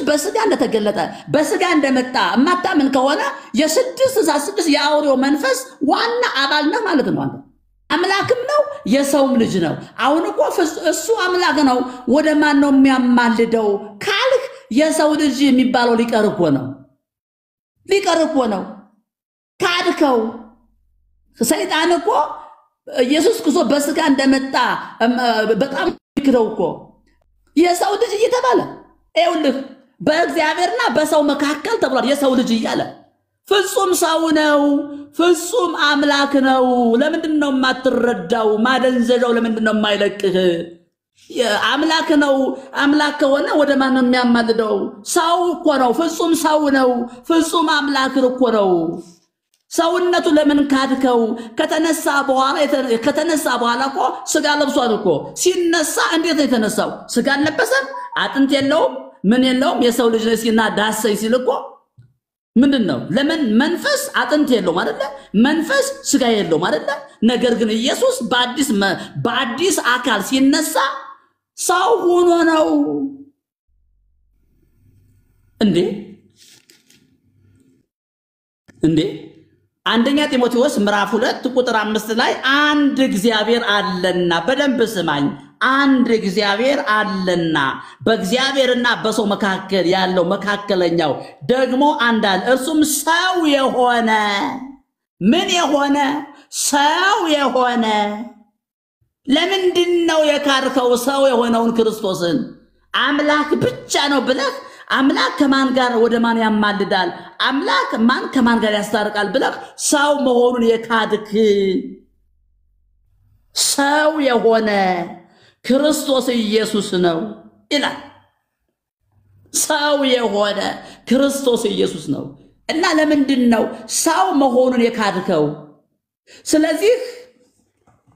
በስጋ እንደተገለጠ በስጋ እንደመጣ ማታምን ከሆነ የ666 የአውሬው መንፈስ ዋና አባል ነው ማለት ነው። አንተ አምላክም ነው የሰውም ልጅ ነው። አሁን እኮ እሱ አምላክ ነው ወደ ማን ነው የሚያማልደው ካልክ የሰው ልጅ የሚባለው ሊቀር እኮ ነው ካድከው። ሰይጣን እኮ ኢየሱስ ክርስቶስ በስጋ እንደመጣ በጣም ይክደው እኮ የሰው ልጅ እየተባለ ይኸውልህ በእግዚአብሔርና በሰው መካከል ተብሏል። የሰው ልጅ እያለ ፍጹም ሰው ነው፣ ፍጹም አምላክ ነው። ለምንድን ነው የማትረዳው? ማደንዘዣው ለምንድን ነው የማይለቅህ? አምላክ ነው። አምላክ ከሆነ ወደ ማን ነው የሚያማልደው? ሰው እኮ ነው፣ ፍጹም ሰው ነው፣ ፍጹም አምላክ እኮ ነው። ሰውነቱ ለምን ካድከው? ከተነሳ በኋላ እኮ ስጋ ለብሷል እኮ። ሲነሳ እንዴት ነው የተነሳው? ስጋ አልለበሰም፣ አጥንት የለውም፣ ምን የለውም። የሰው ልጅ ነው ሲና ዳሰኝ ሲል እኮ ምንድነው? ለምን መንፈስ አጥንት የለውም አይደለ? መንፈስ ስጋ የለውም አይደለ? ነገር ግን ኢየሱስ በአዲስ አካል ሲነሳ ሰው ሆኖ ነው እንዴ አንደኛ ጢሞቴዎስ ምዕራፍ 2 ቁጥር 5 ላይ አንድ እግዚአብሔር አለና፣ በደንብ ስማኝ፣ አንድ እግዚአብሔር አለና በእግዚአብሔርና በሰው መካከል ያለው መካከለኛው ደግሞ አንድ አለ፣ እርሱም ሰው የሆነ ምን የሆነ ሰው የሆነ። ለምንድን ነው የካድከው ሰው የሆነውን ክርስቶስን? አምላክ ብቻ ነው ብለህ አምላክ ከማን ጋር ወደ ማን ያማልዳል? አምላክ ማን ከማን ጋር ያስታርቃል ብለህ ሰው መሆኑን የካድክ ሰው የሆነ ክርስቶስ ኢየሱስ ነው ይላል። ሰው የሆነ ክርስቶስ ኢየሱስ ነው። እና ለምንድን ነው ሰው መሆኑን የካድከው? ስለዚህ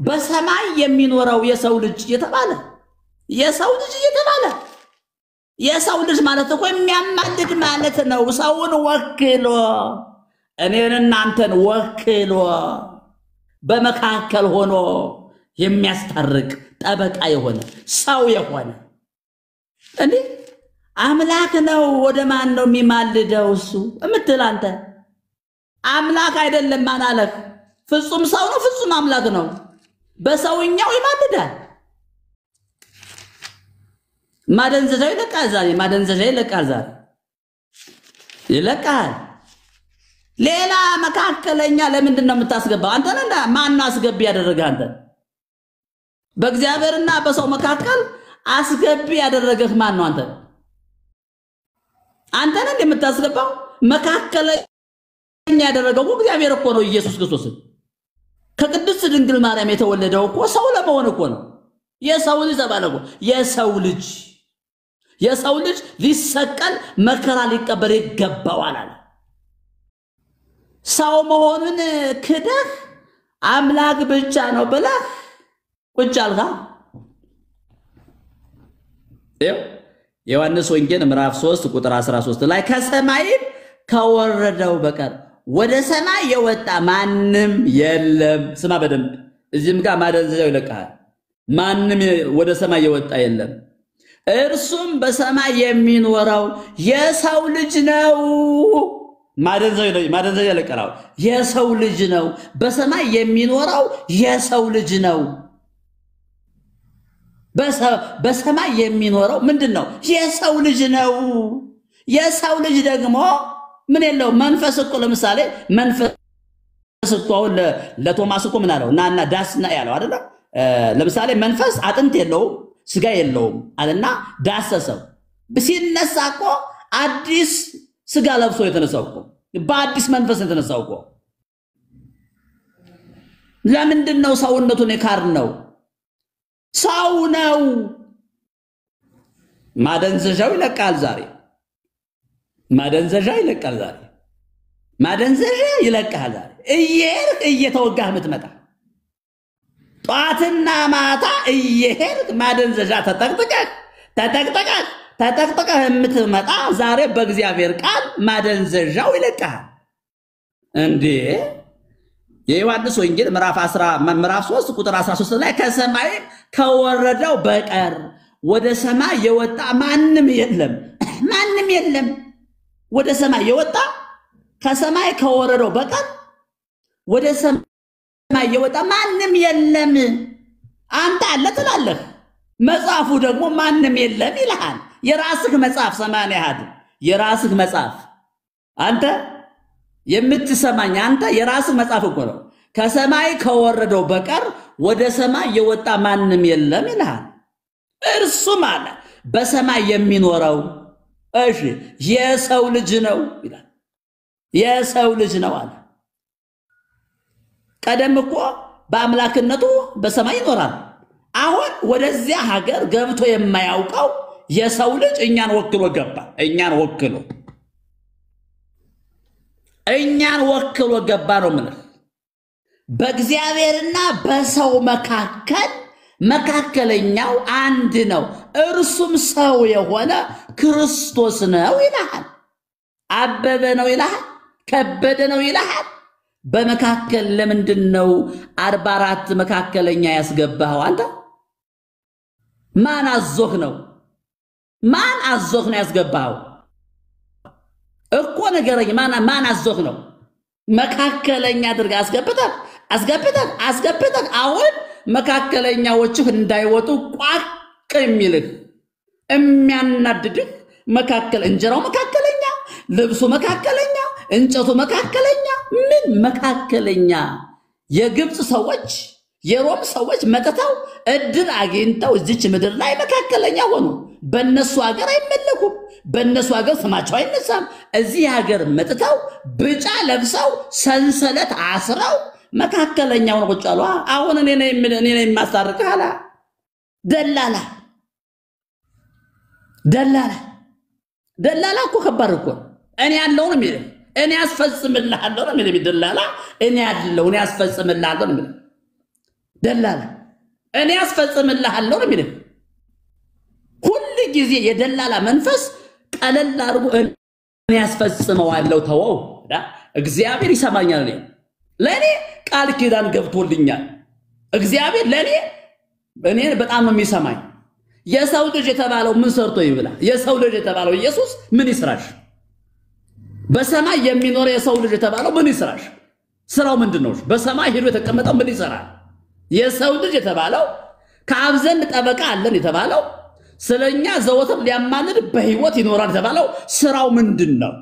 በሰማይ የሚኖረው የሰው ልጅ የተባለ የሰው ልጅ ማለት እኮ የሚያማልድ ማለት ነው። ሰውን ወክሎ እኔን እናንተን ወክሎ በመካከል ሆኖ የሚያስታርቅ ጠበቃ የሆነ ሰው የሆነ እንዴ አምላክ ነው። ወደ ማን ነው የሚማልደው? እሱ እምትል አንተ አምላክ አይደለም ማን አለህ? ፍጹም ሰው ነው፣ ፍጹም አምላክ ነው። በሰውኛው ይማልዳል። ማደንዘዣ ይለቃል ዛሬ፣ ማደንዘዣ ይለቃል ዛሬ ይለቃል። ሌላ መካከለኛ ለምንድን ነው የምታስገባው? አንተ ነህ። ማን አስገቢ ያደረገ? አንተ በእግዚአብሔርና በሰው መካከል አስገቢ ያደረገህ ማን ነው? አንተ ነህ የምታስገባው። መካከለኛ ያደረገው እግዚአብሔር እኮ ነው። ኢየሱስ ክርስቶስ ከቅድስት ድንግል ማርያም የተወለደው እኮ ሰው ለመሆን እኮ ነው። የሰው ልጅ ተባለ እኮ። የሰው ልጅ ሊሰቀል መከራ ሊቀበል ይገባዋል አለ። ሰው መሆኑን ክደህ አምላክ ብቻ ነው ብለህ ቁጭ አልጋ። ዮሐንስ ወንጌል ምዕራፍ 3 ቁጥር 13 ላይ ከሰማይ ከወረደው በቀር ወደ ሰማይ የወጣ ማንም የለም። ስማ በደንብ እዚህም ጋር ማደንዘዣው ይለቃል። ማንም ወደ ሰማይ የወጣ የለም፣ እርሱም በሰማይ የሚኖረው የሰው ልጅ ነው። ማደንዘዣ ይለቃል። የሰው ልጅ ነው። በሰማይ የሚኖረው የሰው ልጅ ነው። በሰማይ የሚኖረው ምንድነው? የሰው ልጅ ነው። የሰው ልጅ ደግሞ ምን የለው? መንፈስ እኮ ለምሳሌ መንፈስ እኮ ለቶማስ እኮ ምን አለው? ናና ዳስና ያለው አይደለ? ለምሳሌ መንፈስ አጥንት የለውም ስጋ የለውም አለና ዳሰሰው። ሲነሳ እኮ አዲስ ስጋ ለብሶ የተነሳው እኮ በአዲስ መንፈስ የተነሳው እኮ። ለምንድን ነው ሰውነቱን የካድነው? ሰው ነው። ማደንዘዣው ይለቃል ዛሬ። ማደንዘዣ ይለቃል ዛሬ። ማደንዘዣ ይለቃል ዛሬ። እየተወጋህ የምትመጣ ጧትና ማታ እየሄድክ ማደንዘዣ ተጠቅጥቀህ የምትመጣ ዛሬ በእግዚአብሔር ቃል ማደንዘዣው ይለቃል እንዴ። የዮሐንስ ወንጌል ምዕራፍ 3 ቁጥር 13 ላይ ከሰማይ ከወረደው በቀር ወደ ሰማይ የወጣ ማንም የለም። ማንም የለም ወደ ሰማይ የወጣ ከሰማይ ከወረደው በቀር ወደ ሰማይ የወጣ ማንም የለም አንተ አለ ትላለህ መጽሐፉ ደግሞ ማንም የለም ይልሃል የራስህ መጽሐፍ ሰማንያ ያህል የራስህ መጽሐፍ አንተ የምትሰማኝ አንተ የራስህ መጽሐፍ እኮ ነው ከሰማይ ከወረደው በቀር ወደ ሰማይ የወጣ ማንም የለም ይልሃል እርሱ ማለት በሰማይ የሚኖረው እሺ የሰው ልጅ ነው ይላል የሰው ልጅ ነው አለ ቀደም እኮ በአምላክነቱ በሰማይ ይኖራል አሁን ወደዚያ ሀገር ገብቶ የማያውቀው የሰው ልጅ እኛን ወክሎ ገባ እኛን ወክሎ ገባ ነው ማለት በእግዚአብሔርና በሰው መካከለኛው አንድ ነው እርሱም ሰው የሆነ ክርስቶስ ነው ይላል አበበ ነው ይላል ከበደ ነው ይላል በመካከል ለምንድነው 44 መካከለኛ ያስገባው አንተ ማን አዞህ ነው ያስገባው እኮ ነገረኝ ማን አዞህ ነው መካከለኛ አድርጋ አስገብተህ አሁን መካከለኛዎችህ እንዳይወጡ ቋቅ የሚልህ የሚያናድድህ መካከል እንጀራው መካከለኛ ልብሱ መካከለኛ እንጨቱ መካከለኛ ምን መካከለኛ የግብጽ ሰዎች የሮም ሰዎች መጥተው እድል አግኝተው እዚች ምድር ላይ መካከለኛ ሆኑ በእነሱ ሀገር አይመለኩም በእነሱ ሀገር ስማቸው አይነሳም እዚህ ሀገር መጥተው ብጫ ለብሰው ሰንሰለት አስረው መካከለኛው ነው ቁጭ አሉ አሁን እኔ ነኝ ማስታርቀህ አላ ደላላ እኮ ከባድ እኮ እኔ ያለው ነው የሚለው እኔ ያስፈጽምልሃለሁ ነው የሚለው ደላላ እኔ ያለው እኔ ያስፈጽምልሃለሁ ነው የሚለው ደላላ እኔ ያስፈጽምልሃለሁ ነው የሚለው ሁሉ ጊዜ የደላላ መንፈስ ቀለል አድርጎ እኔ ያስፈጽመዋለሁ ተወው እግዚአብሔር ይሰማኛል ለኔ ቃል ኪዳን ገብቶልኛል እግዚአብሔር ለኔ እኔን በጣም ነው የሚሰማኝ የሰው ልጅ የተባለው ምን ሰርቶ ይብላ የሰው ልጅ የተባለው ኢየሱስ ምን ይስራሽ በሰማይ የሚኖር የሰው ልጅ የተባለው ምን ይስራሽ ስራው ምንድነው በሰማይ ሄዶ የተቀመጠው ምን ይሰራል የሰው ልጅ የተባለው ከአብ ዘንድ ጠበቃ አለን የተባለው ስለኛ ዘወትር ሊያማልድ በህይወት ይኖራል የተባለው ስራው ምንድነው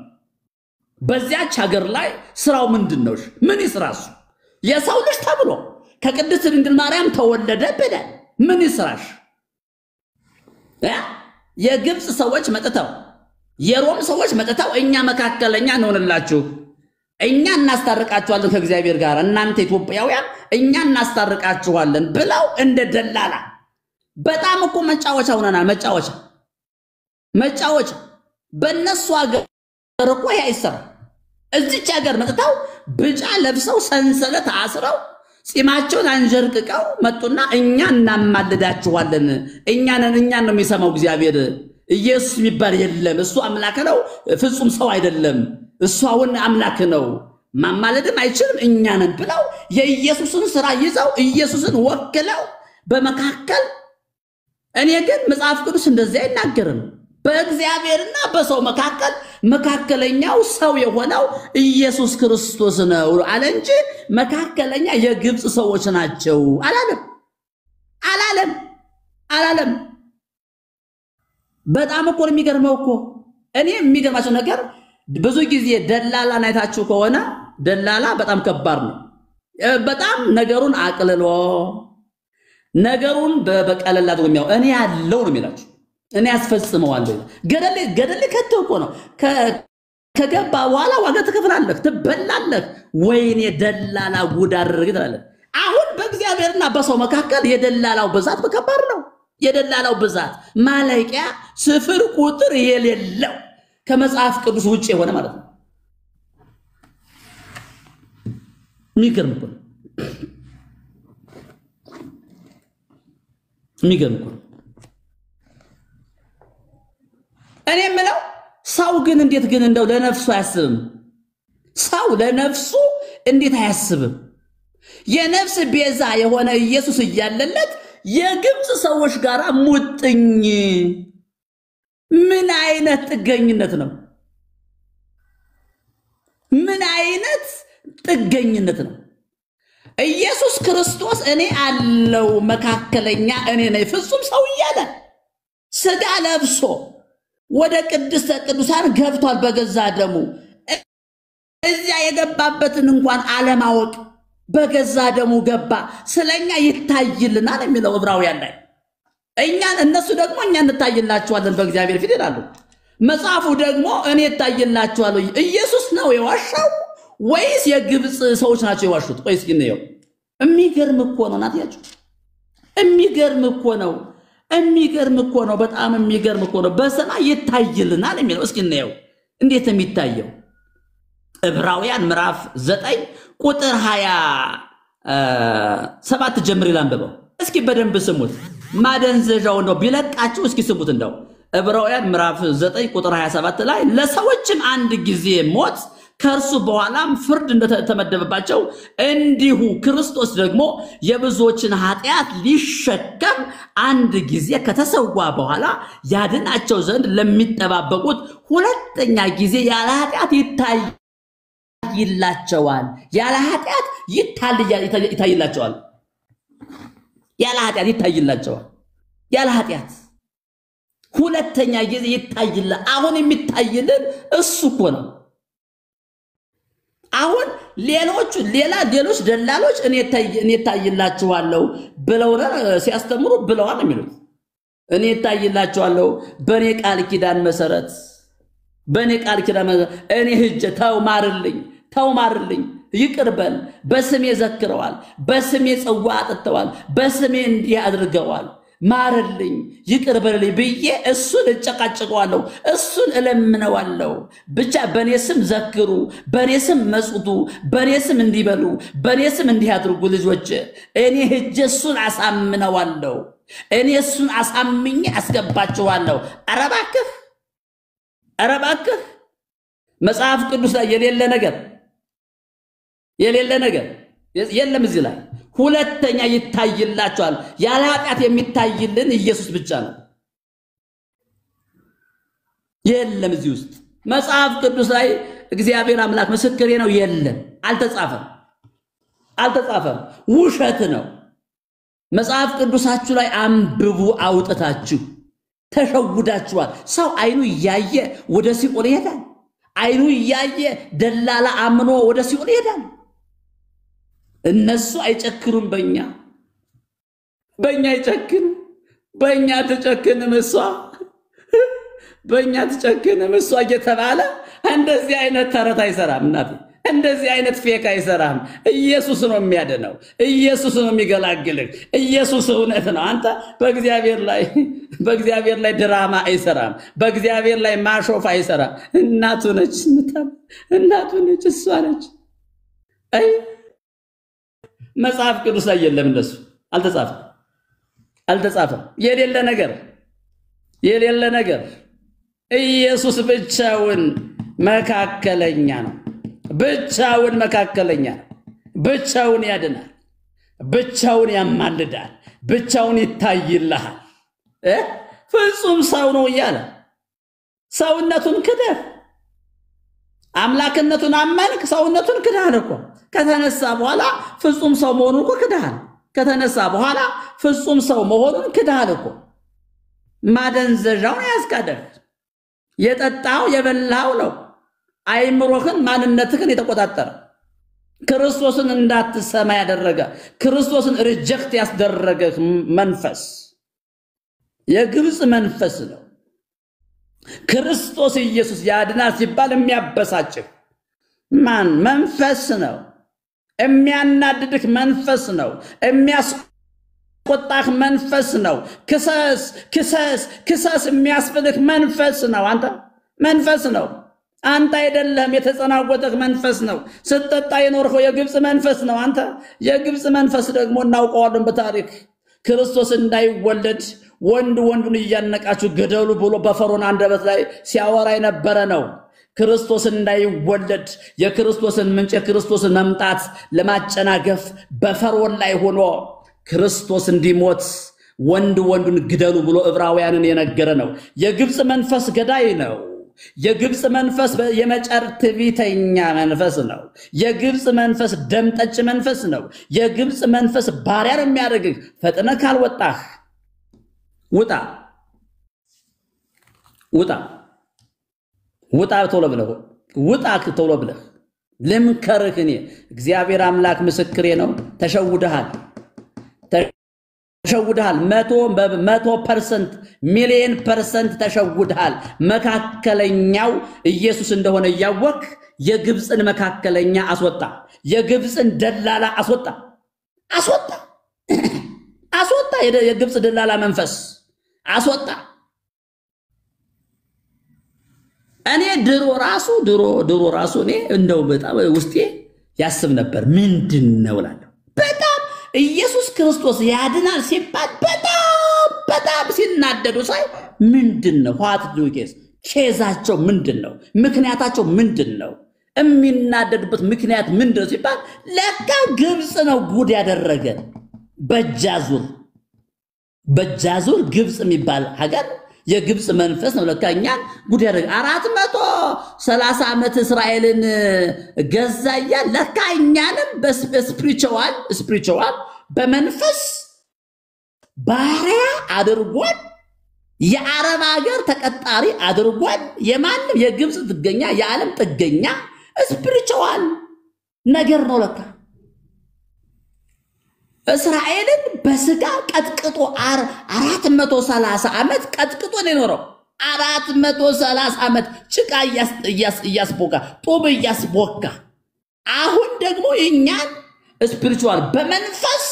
በዚያች ሀገር ላይ ስራው ምንድነው ምን ይስራሱ የሰው ልጅ ተብሎ ከቅድስት ድንግል ማርያም ተወለደ ብለን ምን ይስራሽ የግብጽ ሰዎች መጥተው የሮም ሰዎች መጥተው እኛ መካከለኛ ነውንላችሁ እኛ እናስታርቃችኋለን ከእግዚአብሔር ጋር እናንተ ኢትዮጵያውያን እኛ እናስታርቃችኋለን ብለው እንደ ደላላ በጣም እኮ መጫወቻ ሆነናል መጫወቻ በእነሱ ሀገር እኮ ያይሰራ እዚች ሀገር መጥተው ብጫ ለብሰው ሰንሰለት አስረው ጺማቸውን አንጀርቅቀው መጡና እኛ እናማልዳችኋለን እኛን ነው የሚሰማው እግዚአብሔር ኢየሱስ የሚባል የለም እሱ አምላክ ነው ፍጹም ሰው አይደለም እሱ አሁን አምላክ ነው ማማለድም አይችልም እኛንን ብለው የኢየሱስን ስራ ይዘው ኢየሱስን ወክለው በመካከል እኔ ግን መጽሐፍ ቅዱስ እንደዚህ አይናገርም በእግዚአብሔርና በሰው መካከለኛው ሰው የሆነው ኢየሱስ ክርስቶስ ነው አለ እንጂ መካከለኛ የግብጽ ሰዎች ናቸው አላለም በጣም እኮ የሚገርመው እኮ እኔ የሚገርማቸው ነገር ብዙ ጊዜ ደላላ ናይታችሁ ከሆነ ደላላ በጣም ከባድ ነው በጣም ነገሩን አቅልሎ ነገሩን በቀለል አድርጎ የሚያው እኔ ያለው ነው የሚላችሁ እኔ ያስፈጽመዋለሁ ገደል ከተው እኮ ነው ከገባ በኋላ ዋጋ ትከፍላለህ ትበላለህ ወይኔ ደላላ ጉድ አድርግ ትላለህ አሁን በእግዚአብሔርና በሰው መካከል የደላላው ብዛት በከባድ ነው የደላላው ብዛት ማለቂያ ስፍር ቁጥር የሌለው ከመጽሐፍ ቅዱስ ውጪ የሆነ ማለት ነው የሚገርም እኔ የምለው ሰው ግን እንዴት ግን እንደው ለነፍሱ አያስብም ሰው ለነፍሱ እንዴት አያስብም የነፍስ ቤዛ የሆነ ኢየሱስ እያለለት የግብጽ ሰዎች ጋር ሙጥኝ ምን አይነት ጥገኝነት ነው? ምን አይነት ጥገኝነት ነው? ኢየሱስ ክርስቶስ እኔ አለው መካከለኛ እኔ ነኝ ፍጹም ሰው እያለ ስጋ ለብሶ ወደ ቅድስተ ቅዱሳን ገብቷል በገዛ ደሙ። እዚያ የገባበትን እንኳን አለማወቅ በገዛ ደሙ ገባ። ስለኛ ይታይልናል የሚለው ዕብራውያን ላይ እነሱ ደግሞ እኛ እንታይላቸዋለን በእግዚአብሔር ፊት ይላሉ። መጽሐፉ ደግሞ እኔ እታይላቸዋለሁ። ኢየሱስ ነው የዋሻው ወይስ የግብጽ ሰዎች ናቸው የዋሹት? ወይስ ግን ነው? የሚገርም እኮ ነው ናትያችሁ። የሚገርም እኮ ነው። የሚገርም እኮ ነው። በጣም የሚገርም እኮ ነው። በሰማይ ይታይልናል የሚለው እስኪ እንየው። እንዴት የሚታየው? ዕብራውያን ምዕራፍ 9 ቁጥር 27 ጀምር ይላንበው። እስኪ በደንብ ስሙት። ማደንዘዣው ነው ቢለቃችሁ እስኪ ስሙት እንደው። ዕብራውያን ምዕራፍ 9 ቁጥር 27 ላይ ለሰዎችም አንድ ጊዜ ሞት ከእርሱ በኋላም ፍርድ እንደተመደበባቸው እንዲሁ ክርስቶስ ደግሞ የብዙዎችን ኃጢአት ሊሸከም አንድ ጊዜ ከተሰዋ በኋላ ያድናቸው ዘንድ ለሚጠባበቁት ሁለተኛ ጊዜ ያለ ኃጢአት ይታይላቸዋል። ያለ ኃጢአት ይታይላቸዋል። ያለ ኃጢአት ይታይላቸዋል። ያለ ኃጢአት ሁለተኛ ጊዜ ይታይላ። አሁን የሚታይልን እሱ እኮ ነው። አሁን ሌሎች ደላሎች እኔ እታይላችኋለሁ ብለው ሲያስተምሩ ብለዋል የሚሉት እኔ እታይላችኋለሁ በእኔ ቃል ኪዳን መሰረት እኔ ሂጄ ተው ማርልኝ ይቅርበል በስሜ ዘክረዋል፣ በስሜ ጽዋ አጥተዋል፣ በስሜ እንዲህ አድርገዋል፣ ማርልኝ ይቅርበልኝ ብዬ እሱን እጨቃጨቀዋለሁ፣ እሱን እለምነዋለሁ። ብቻ በኔ ስም ዘክሩ፣ በኔ ስም መጽቱ፣ በኔ ስም እንዲበሉ፣ በኔ ስም እንዲህ አድርጉ ልጆች። እኔ ሂጄ እሱን አሳምነዋለሁ። እኔ እሱን አሳምኜ አስገባችኋለሁ። ኧረ እባክህ መጽሐፍ ቅዱስ ላይ የሌለ ነገር የለም እዚህ ላይ። ሁለተኛ ይታይላችኋል። ያለ ኃጢአት የሚታይልን ኢየሱስ ብቻ ነው። የለም እዚህ ውስጥ መጽሐፍ ቅዱስ ላይ እግዚአብሔር አምላክ ምስክሬ ነው፣ የለም፣ አልተጻፈም። ውሸት ነው። መጽሐፍ ቅዱሳችሁ ላይ አንብቡ አውጥታችሁ። ተሸውዳችኋል። ሰው አይኑ እያየ ወደ ሲኦል ይሄዳል። አይኑ እያየ ደላላ አምኖ ወደ ሲኦል ይሄዳል። እነሱ አይጨክሩም። በእኛ አይጨክኑ። በእኛ ተጨክንም እሷ እየተባለ እንደዚህ አይነት ተረት አይሰራም። እናቴ እንደዚህ አይነት ፌክ አይሰራም። ኢየሱስ ነው የሚያድነው። ኢየሱስ ነው የሚገላግልህ። ኢየሱስ እውነት ነው። አንተ በእግዚአብሔር ላይ ድራማ አይሰራም። በእግዚአብሔር ላይ ማሾፍ አይሰራም። እናቱ ነች፣ እሷ ነች። አይ መጽሐፍ ቅዱስ ላይ የለም። እንደሱ አልተጻፈም። የሌለ ነገር ኢየሱስ ብቻውን መካከለኛ ነው። ብቻውን ያድናል፣ ብቻውን ያማልዳል፣ ብቻውን ይታይልሃል። ፍጹም ሰው ነው እያለ ሰውነቱን ክደህ አምላክነቱን አመንክ፣ ሰውነቱን ክደሃል እኮ። ከተነሳ በኋላ ፍጹም ሰው መሆኑን እኮ ክደሃል። ከተነሳ በኋላ ፍጹም ሰው መሆኑን ክደሃል እኮ። ማደንዘዣውን ያስካደህ የጠጣው የበላው ነው። አይምሮህን ማንነትህን የተቆጣጠረ ክርስቶስን እንዳትሰማ ያደረገ ክርስቶስን ሪጀክት ያስደረገ መንፈስ የግብጽ መንፈስ ነው። ክርስቶስ ኢየሱስ ያድናል ሲባል የሚያበሳጭህ መንፈስ ነው። የሚያናድድህ መንፈስ ነው። የሚያስቆጣህ መንፈስ ነው። ክሰስ የሚያስፈልህ መንፈስ ነው። መንፈስ ነው። አንተ አይደለም። የተጸናወተህ መንፈስ ነው። ስትጠጣ የኖርኸው የግብጽ መንፈስ ነው። የግብጽ መንፈስ ደግሞ እናውቀዋለን በታሪክ ክርስቶስ እንዳይወለድ ወንዱን እያነቃችሁ ገደሉ ብሎ በፈርዖን አንደበት ላይ ሲያወራ የነበረ ነው። ክርስቶስ እንዳይወለድ የክርስቶስን ምንጭ የክርስቶስን መምጣት ለማጨናገፍ በፈርዖን ላይ ሆኖ ክርስቶስ እንዲሞት ወንድ ወንዱን ግደሉ ብሎ ዕብራውያንን የነገረ ነው። የግብጽ መንፈስ ገዳይ ነው። የግብጽ መንፈስ የመጨር ትዕቢተኛ መንፈስ ነው። የግብጽ መንፈስ ደም ጠጭ መንፈስ ነው። የግብጽ መንፈስ ባሪያ ነው የሚያደርግህ። ፈጥነህ ካልወጣህ ውጣ ውጣ ውጣ ቶሎ ብለህ ውጣ ቶሎ ብለህ ልምከርህ። እኔ እግዚአብሔር አምላክ ምስክሬ ነው። ተሸውደሃል። 100% ሚሊየን ፐርሰንት ተሸውደሃል። መካከለኛው ኢየሱስ እንደሆነ ያወቅ የግብጽን መካከለኛ አስወጣ። የግብጽን ደላላ አስወጣ። የግብጽ ደላላ መንፈስ አስወጣ። እኔ ድሮ ራሱ እኔ እንደው በጣም ውስጤ ያስብ ነበር ምንድነው እላለሁ። በጣም ኢየሱስ ክርስቶስ ያድናል ሲባል በጣም ሲናደዱ ሳይ ምንድነው ዋት ዱ ኬዛቸው ምንድነው? ምክንያታቸው ምንድነው? የሚናደዱበት ምክንያት ምንድነው ሲባል ለካ ግብጽ ነው ጉድ ያደረገ። በጃዙር ግብጽ የሚባል ሀገር የግብጽ መንፈስ ነው ለካኛን ጉድ ያደረገ። 430 ዓመት እስራኤልን ገዛያ ለካኛንም በስፒሪቹዋል በመንፈስ ባሪያ አድርጓል። የአረብ ሀገር ተቀጣሪ አድርጓል። የማንም የግብጽ ጥገኛ የዓለም ጥገኛ ስፒሪቹዋል ነገር ነው ለካ። እስራኤልን በስጋ ቀጥቅጦ 430 ዓመት ቀጥቅጦ ነው የኖረው። 430 ዓመት ጭቃ እያስቦካ ጡብ እያስቦካ። አሁን ደግሞ የኛን ስፒሪቹዋል በመንፈስ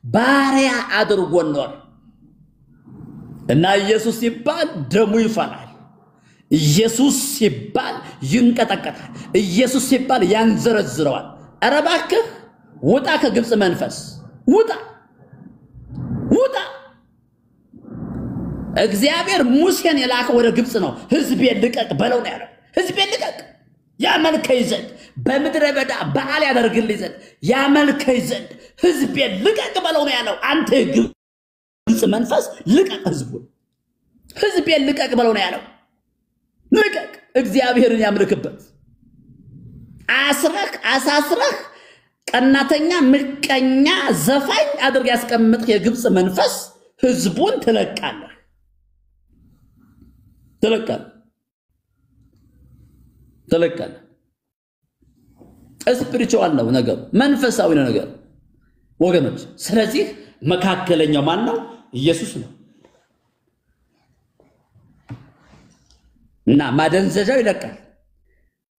ባሪያ አድርጎ ኖር እና ኢየሱስ ሲባል ደሙ ይፈላል። ኢየሱስ ሲባል ይንቀጠቀጣል። ኢየሱስ ሲባል ያንዘረዝረዋል። ኧረ እባክህ ውጣ ከግብጽ መንፈስ ውጣ። እግዚአብሔር ሙሴን የላከው ወደ ግብጽ ነው። ሕዝቤን ልቀቅ በለው ነው ያለው። ሕዝቤን ልቀቅ ያመልከኝ ዘንድ በምድረ በዳ በዓል ያደርግልኝ ዘንድ ያመልከኝ ዘንድ ሕዝቤን ልቀቅ በለው ነው ያለው። አንተ ግብጽ መንፈስ ልቀቅ ሕዝቤን ልቀቅ በለው ነው ያለው። ልቀቅ እግዚአብሔርን ያምልክበት። አሳስረህ ቀናተኛ ምቀኛ ዘፋኝ አድርግ ያስቀምጥ የግብጽ መንፈስ ሕዝቡን ትለቃለህ። ስፒሪቹዋል ነው ነገሩ፣ መንፈሳዊ ነው ነገሩ ወገኖች። ስለዚህ መካከለኛው ማን ነው? ኢየሱስ ነው። እና ማደንዘዣው ይለቃል።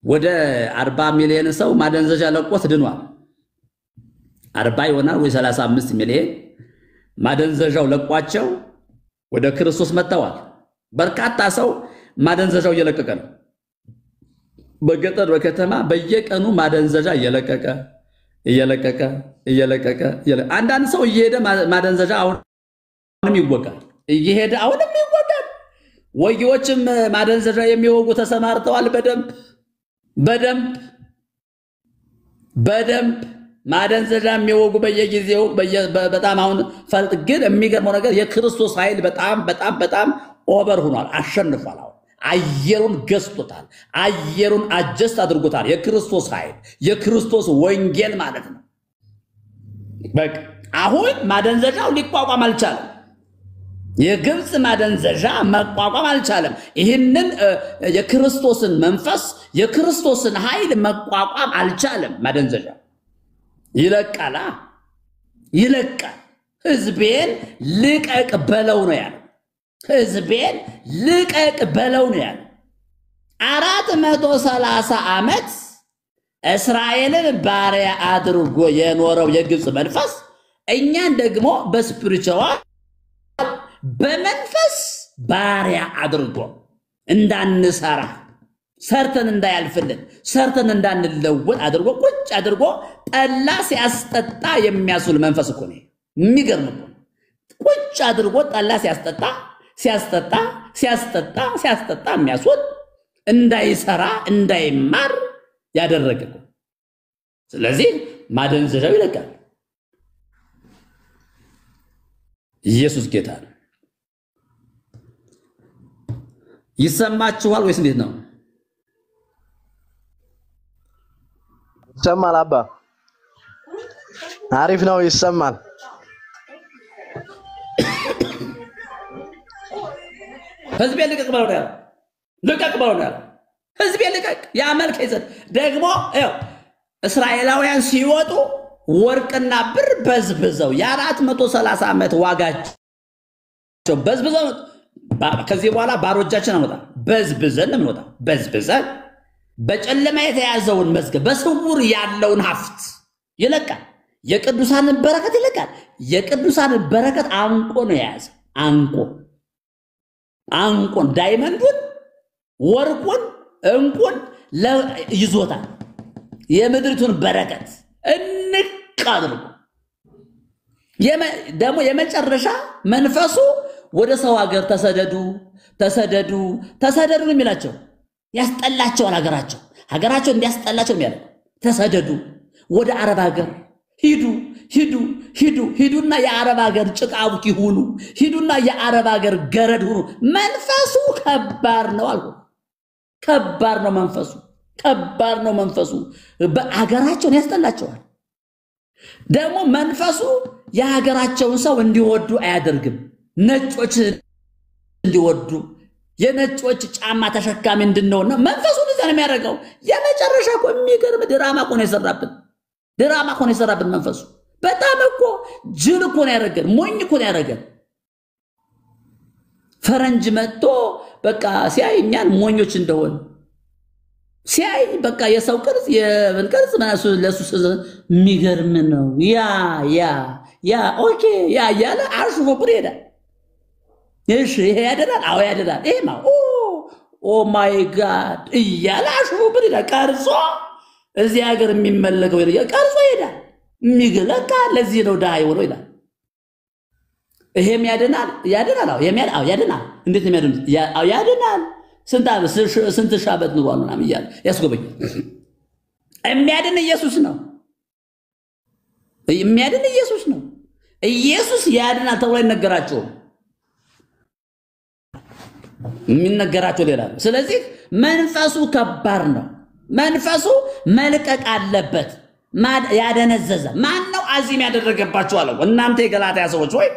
ወደ 40 ሚሊዮን ሰው ማደንዘዣ ለቆት ድኗል። 40 ይሆናል ወይ 35 ሚሊዮን ማደንዘዣው ለቋቸው ወደ ክርስቶስ መጥተዋል። በርካታ ሰው ማደንዘዣው እየለቀቀ ነው። በገጠር በከተማ በየቀኑ ማደንዘዣ እየለቀቀ አንዳንድ ሰው እየሄደ ማደንዘዣ አሁንም ይወጋል። ወጊዎችም ማደንዘዣ የሚወጉ ተሰማርተዋል። በደንብ ማደንዘዣ የሚወጉ በየጊዜው በጣም አሁን ፈልጥ። ግን የሚገርመው ነገር የክርስቶስ ኃይል በጣም ኦቨር ሆኗል፣ አሸንፏል። አሁን አየሩን ገዝቶታል፣ አየሩን አጀስት አድርጎታል። የክርስቶስ ኃይል የክርስቶስ ወንጌል ማለት ነው። በቃ አሁን ማደንዘዣው ሊቋቋም አልቻለም። የግብጽ ማደንዘዣ መቋቋም አልቻለም። ይህንን የክርስቶስን መንፈስ የክርስቶስን ኃይል መቋቋም አልቻለም። ማደንዘዣ ይለቃል። ሕዝቤን ልቀቅ በለው ነው ያለው። ሕዝቤን ልቀቅ በለው ነው ያለው። 430 ዓመት እስራኤልን ባሪያ አድርጎ የኖረው የግብጽ መንፈስ እኛን ደግሞ በስፒሪቹዋል በመንፈስ ባሪያ አድርጎ እንዳንሰራ ሰርተን እንዳያልፍልን ሰርተን እንዳንለወጥ አድርጎ ቁጭ አድርጎ ጠላ ሲያስጠጣ የሚያስውል መንፈስ እኮ ነው። የሚገርም እኮ ቁጭ አድርጎ ጠላ ሲያስጠጣ የሚያስውል እንዳይሰራ እንዳይማር ያደረገ እኮ። ስለዚህ ማደንዘዣው ይለቃል። ኢየሱስ ጌታ ነው። ይሰማችኋል ወይስ እንዴት ነው? ይሰማል አባ። አሪፍ ነው ይሰማል። ህዝቤ ልቀቅ ብለው ነው ልቀቅ ብለው ነው ህዝቤ ልቀቅ ያመልክ ይዘት ደግሞ እስራኤላውያን ሲወጡ ወርቅና ብር በዝብዘው የ430 ዓመት ዋጋቸው በዝብዘው ከዚህ በኋላ ባሮጃችን አመጣ በዝብዘን ምን ወጣ በዝብዘን በጨለማ የተያዘውን መዝገብ በስውር ያለውን ሀብት ይለቃል። የቅዱሳንን በረከት ይለቃል። የቅዱሳንን በረከት አንቆ ነው የያዘ አንቆን ዳይመንዱን ወርቁን እንቁን ይዞታል። የምድሪቱን በረከት እንቅ አድርጎ ደግሞ የመጨረሻ መንፈሱ ወደ ሰው ሀገር ተሰደዱ የሚላቸው ያስጠላቸዋል። ሀገራቸው እንዲያስጠላቸው የሚያደርግ ተሰደዱ ወደ አረብ ሀገር ሂዱና የአረብ ሀገር ጭቃቡኪ ሁኑ፣ ሂዱና የአረብ ሀገር ገረድ ሁኑ። መንፈሱ ከባድ ነው አልኩ። ከባድ ነው መንፈሱ በአገራቸውን ያስጠላቸዋል። ደግሞ መንፈሱ የሀገራቸውን ሰው እንዲወዱ አያደርግም። ነጮች እንዲወዱ የነጮች ጫማ ተሸካሚ እንድንሆን መንፈሱ እንደዛ ነው የሚያደርገው። የመጨረሻ እኮ የሚገርም ድራማ እኮ ነው የሰራብን መንፈሱ። በጣም እኮ ጅል እኮ ነው ያደረገን፣ ሞኝ እኮ ነው ያደረገን። ፈረንጅ መጥቶ በቃ ሲያይ እኛን ሞኞች እንደሆን ሲያይ በቃ የሰው ቅርጽ የቅርጽ ለሱ የሚገርም ነው። ያ ኦኬ ያለ አሽፎ ብር ሄዳል። እሺ ይሄ ያደናል፣ አዎ ያደናል። ይሄማ ኦ ማይ ጋድ እያለ አሽፎ ብር ሄዳል። ቀርጾ እዚህ ሀገር የሚመለከው ቀርጾ ሄዳል። የሚገለካ ለዚህ ነው ዳይ ወሎ ይላል። ይሄም ያደናል። አዎ ያደናል። እንዴት ነው ያደናል? ስንት ሻበት ኑሯል ምናምን እያለ ያስጎበኝ። የሚያድን ኢየሱስ ነው። ኢየሱስ ያድናል ተብሎ አይነገራቸውም። የሚነገራቸው ሌላ ነው። ስለዚህ መንፈሱ ከባድ ነው። መንፈሱ መልቀቅ አለበት። ያደነዘዘ ማን ነው አዚም ያደረገባችሁ አለው። እናንተ የገላትያ ሰዎች ወይ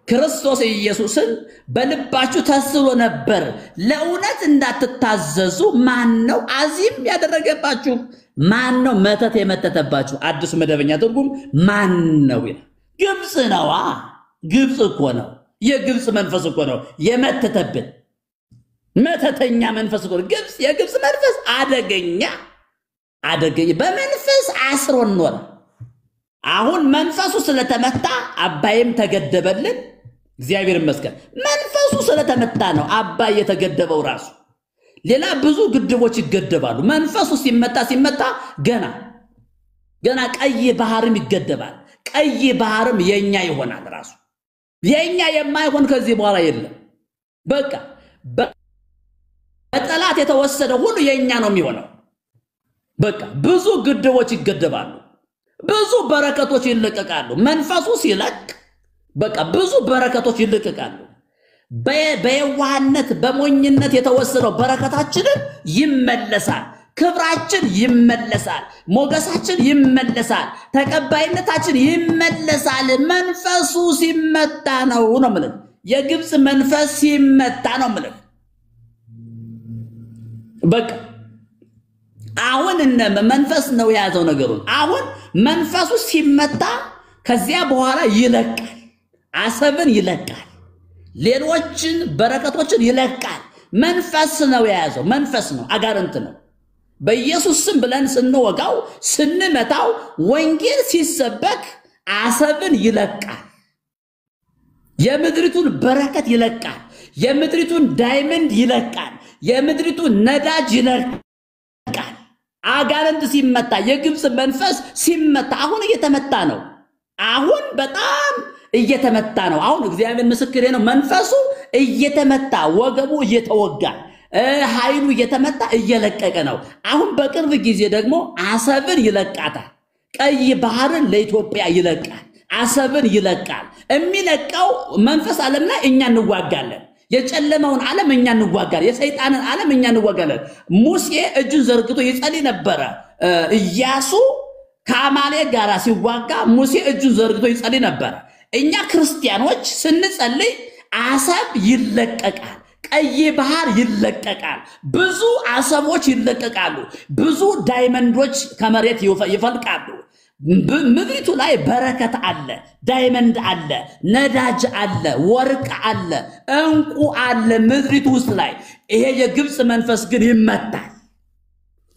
ክርስቶስ ኢየሱስን በልባችሁ ተስሎ ነበር፣ ለእውነት እንዳትታዘዙ ማን ነው አዚም ያደረገባችሁ? ማን ነው መተት የመተተባችሁ? አዲሱ መደበኛ ትርጉም ማን ነው ይላል። ግብጽ ነዋ። ግብጽ እኮ ነው። የግብጽ መንፈስ እኮ ነው የመተተብን። መተተኛ መንፈስ እኮ ነው ግብጽ። የግብጽ መንፈስ አደገኛ በመንፈስ አስሮን ኖረ። አሁን መንፈሱ ስለተመታ አባይም ተገደበልን። እግዚአብሔር ይመስገን። መንፈሱ ስለተመታ ነው አባይ የተገደበው ራሱ። ሌላ ብዙ ግድቦች ይገደባሉ። መንፈሱ ሲመታ ገና ቀይ ባህርም ይገደባል። ቀይ ባህርም የኛ ይሆናል። ራሱ የኛ የማይሆን ከዚህ በኋላ የለም። በቃ በጠላት የተወሰደ ሁሉ የኛ ነው የሚሆነው። በቃ ብዙ ግድቦች ይገደባሉ። ብዙ በረከቶች ይለቀቃሉ። መንፈሱ ሲለቅ በቃ ብዙ በረከቶች ይለቀቃሉ። በየዋህነት በሞኝነት የተወሰነው በረከታችንን ይመለሳል። ክብራችን ይመለሳል። ሞገሳችን ይመለሳል። ተቀባይነታችን ይመለሳል። መንፈሱ ሲመታ ነው ማለት። የግብጽ መንፈስ ሲመታ ነው ማለት። በቃ አሁን መንፈስ ነው የያዘው ነገሩን። አሁን መንፈሱ ሲመታ ከዚያ በኋላ ይለቃል። አሰብን ይለቃል። ሌሎችን በረከቶችን ይለቃል። መንፈስ ነው የያዘው። መንፈስ ነው፣ አጋንንት ነው። በኢየሱስ ስም ብለን ስንወጋው ስንመታው ወንጌል ሲሰበክ አሰብን ይለቃል። የምድሪቱን በረከት ይለቃል። የምድሪቱን ዳይመንድ ይለቃል። የምድሪቱን ነዳጅ ይለቃል። አጋንንት ሲመታ የግብጽ መንፈስ ሲመታ አሁን እየተመታ ነው። አሁን በጣም እየተመታ ነው። አሁን እግዚአብሔር ምስክሬ ነው። መንፈሱ እየተመታ ወገቡ እየተወጋ ኃይሉ እየተመታ እየለቀቀ ነው። አሁን በቅርብ ጊዜ ደግሞ አሰብን ይለቃታል። ቀይ ባህርን ለኢትዮጵያ ይለቃል። አሰብን ይለቃል። የሚለቀው መንፈስ ዓለም ላይ እኛ እንዋጋለን። የጨለማውን ዓለም እኛ እንዋጋለን። የሰይጣንን ዓለም እኛ እንዋጋለን። ሙሴ እጁን ዘርግቶ ይጸልይ ነበረ። ኢያሱ ከአማሌቅ ጋር ሲዋጋ ሙሴ እጁን ዘርግቶ ይጸልይ ነበረ። እኛ ክርስቲያኖች ስንጸልይ አሰብ ይለቀቃል። ቀይ ባህር ይለቀቃል። ብዙ አሰቦች ይለቀቃሉ። ብዙ ዳይመንዶች ከመሬት ይፈልቃሉ። ምድሪቱ ላይ በረከት አለ፣ ዳይመንድ አለ፣ ነዳጅ አለ፣ ወርቅ አለ፣ እንቁ አለ ምድሪቱ ውስጥ ላይ። ይሄ የግብፅ መንፈስ ግን ይመታል።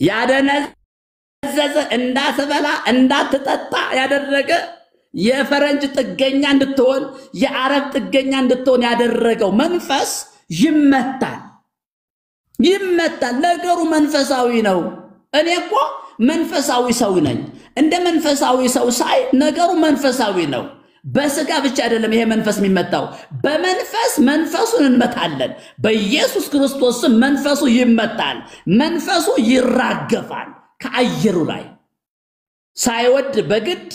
ያደነዘዘ እንዳትበላ እንዳትጠጣ ያደረገ የፈረንጅ ጥገኛ እንድትሆን የአረብ ጥገኛ እንድትሆን ያደረገው መንፈስ ይመታል። ነገሩ መንፈሳዊ ነው። እኔ እኮ መንፈሳዊ ሰው ነኝ። እንደ መንፈሳዊ ሰው ሳይ ነገሩ መንፈሳዊ ነው። በስጋ ብቻ አይደለም ይሄ መንፈስ የሚመታው፣ በመንፈስ መንፈሱን እንመታለን። በኢየሱስ ክርስቶስ መንፈሱ ይመታል። መንፈሱ ይራገፋል ከአየሩ ላይ ሳይወድ በግድ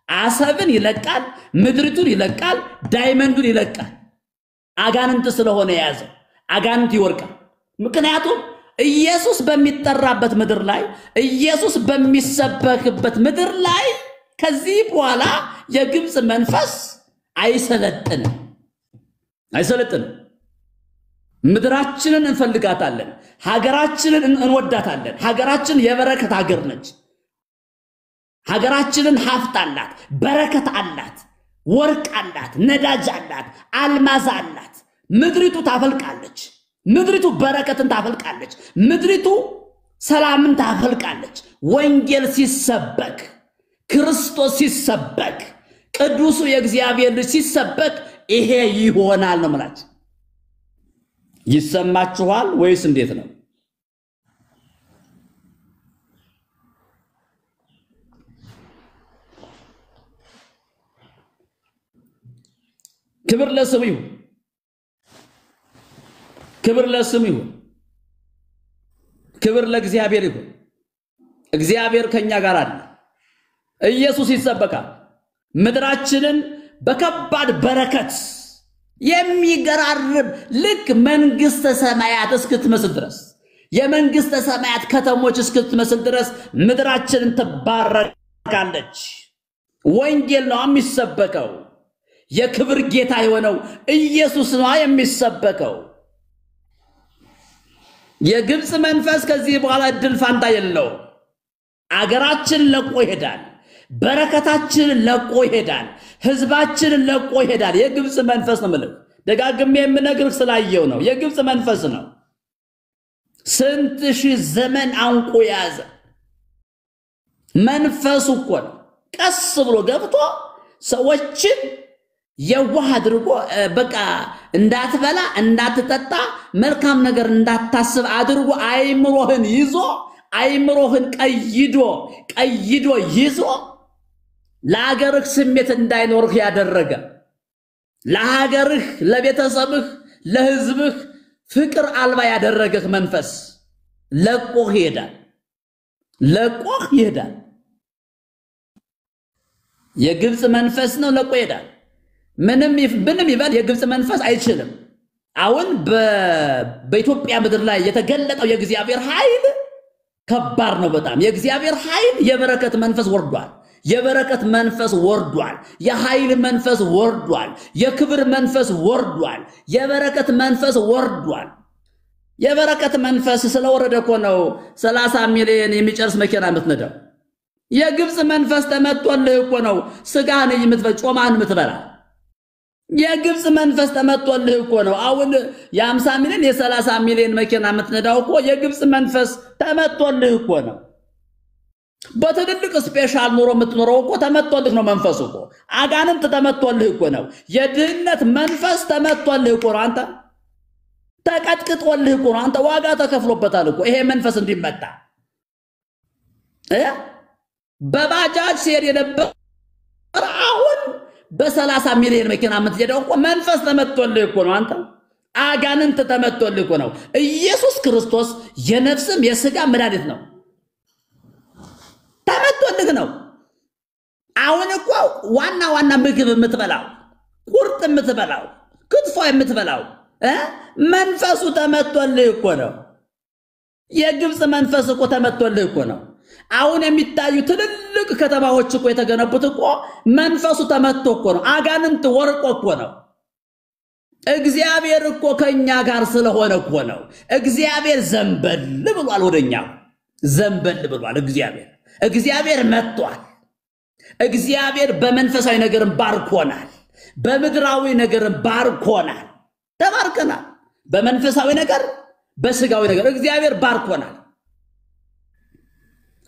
አሰብን ይለቃል፣ ምድሪቱን ይለቃል፣ ዳይመንዱን ይለቃል። አጋንንት ስለሆነ የያዘው አጋንንት ይወርቃል። ምክንያቱም ኢየሱስ በሚጠራበት ምድር ላይ ኢየሱስ በሚሰበክበት ምድር ላይ ከዚህ በኋላ የግብፅ መንፈስ አይሰለጥንም። ምድራችንን እንፈልጋታለን። ሀገራችንን እንወዳታለን። ሀገራችን የበረከት ሀገር ነች። ሀገራችንን ሀብት አላት፣ በረከት አላት፣ ወርቅ አላት፣ ነዳጅ አላት፣ አልማዝ አላት። ምድሪቱ ታፈልቃለች። ምድሪቱ በረከትን ታፈልቃለች። ምድሪቱ ሰላምን ታፈልቃለች። ወንጌል ሲሰበክ፣ ክርስቶስ ሲሰበክ፣ ቅዱሱ የእግዚአብሔር ልጅ ሲሰበክ ይሄ ይሆናል ነው ማለት። ይሰማችኋል ወይስ እንዴት ነው? ክብር ለስሙ ይሁን። ክብር ለስሙ ይሁን። ክብር ለእግዚአብሔር ይሁን። እግዚአብሔር ከኛ ጋር አለ። ኢየሱስ ይሰበካል። ምድራችንን በከባድ በረከት የሚገራርብ ልክ መንግስተ ሰማያት እስክትመስል ድረስ የመንግስተ ሰማያት ከተሞች እስክትመስል ድረስ ምድራችንን ትባረካለች። ወንጌል ነው የሚሰበከው። የክብር ጌታ የሆነው ኢየሱስ ነው የሚሰበከው። የግብፅ መንፈስ ከዚህ በኋላ እድል ፋንታ የለው። አገራችን ለቆ ይሄዳል። በረከታችን ለቆ ይሄዳል። ህዝባችን ለቆ ይሄዳል። የግብፅ መንፈስ ነው ማለት ደጋግሜ የምነግርህ ስላየው ነው። የግብፅ መንፈስ ነው። ስንት ሺህ ዘመን አንቆ ያዘ መንፈሱ እኮ ነው። ቀስ ብሎ ገብቶ ሰዎችን የዋህ አድርጎ በቃ እንዳትበላ እንዳትጠጣ መልካም ነገር እንዳታስብ አድርጎ አይምሮህን ይዞ አይምሮህን ቀይዶ ይዞ ለሀገርህ ስሜት እንዳይኖርህ ያደረገ ለሀገርህ ለቤተሰብህ ለህዝብህ ፍቅር አልባ ያደረገህ መንፈስ ለቆህ ይሄዳል። የግብፅ መንፈስ ነው ለቆ ይሄዳል። ምንም ይበል የግብፅ መንፈስ አይችልም። አሁን በኢትዮጵያ ምድር ላይ የተገለጠው የእግዚአብሔር ኃይል ከባድ ነው በጣም። የእግዚአብሔር ኃይል የበረከት መንፈስ ወርዷል። የበረከት መንፈስ ወርዷል። የኃይል መንፈስ ወርዷል። የክብር መንፈስ ወርዷል። የበረከት መንፈስ ወርዷል። የበረከት መንፈስ ስለወረደ እኮ ነው 30 ሚሊዮን የሚጨርስ መኪና የምትነዳው። የግብፅ መንፈስ ተመቶልህ እኮ ነው ስጋህን የምትበላ ጮማህን የምትበላ። የግብፅ መንፈስ ተመቶልህ እኮ ነው አሁን የ50 ሚሊዮን የ30 ሚሊዮን መኪና የምትነዳው እኮ የግብፅ መንፈስ ተመቶልህ እኮ ነው። በትልልቅ ስፔሻል ኑሮ የምትኖረው እኮ ተመቶልህ ነው መንፈሱ እኮ። አጋንንት ተመቶልህ እኮ ነው። የድህነት መንፈስ ተመቶልህ እኮ ነው። አንተ ተቀጥቅጦልህ እኮ ነው። አንተ ዋጋ ተከፍሎበታል እኮ ይሄ መንፈስ እንዲመታ። በባጃጅ ሲሄድ የነበረ አሁን በ30 ሚሊዮን መኪና የምትሄደው እኮ መንፈስ ተመቶልህ እኮ ነው። አንተ አጋንንት ተመቶልህ እኮ ነው። ኢየሱስ ክርስቶስ የነፍስም የሥጋ መድኃኒት ነው። ተመቶልህ ነው። አሁን እኮ ዋና ምግብ የምትበላው ቁርጥ የምትበላው ክትፎ የምትበላው መንፈሱ ተመቶልህ እኮ ነው። የግብጽ መንፈስ እኮ ተመቶልህ እኮ ነው። አሁን የሚታዩ ትልልቅ ከተማዎች እኮ የተገነቡት እኮ መንፈሱ ተመቶ እኮ ነው። አጋንንት ወርቆ እኮ ነው። እግዚአብሔር እኮ ከኛ ጋር ስለሆነ እኮ ነው። እግዚአብሔር ዘንበል ብሏል፣ ወደኛ ዘንበል ብሏል። እግዚአብሔር መጥቷል። እግዚአብሔር በመንፈሳዊ ነገርን ባርኮናል፣ በምድራዊ ነገርን ባርኮናል። ተባርከናል። በመንፈሳዊ ነገር በስጋዊ ነገር እግዚአብሔር ባርኮናል።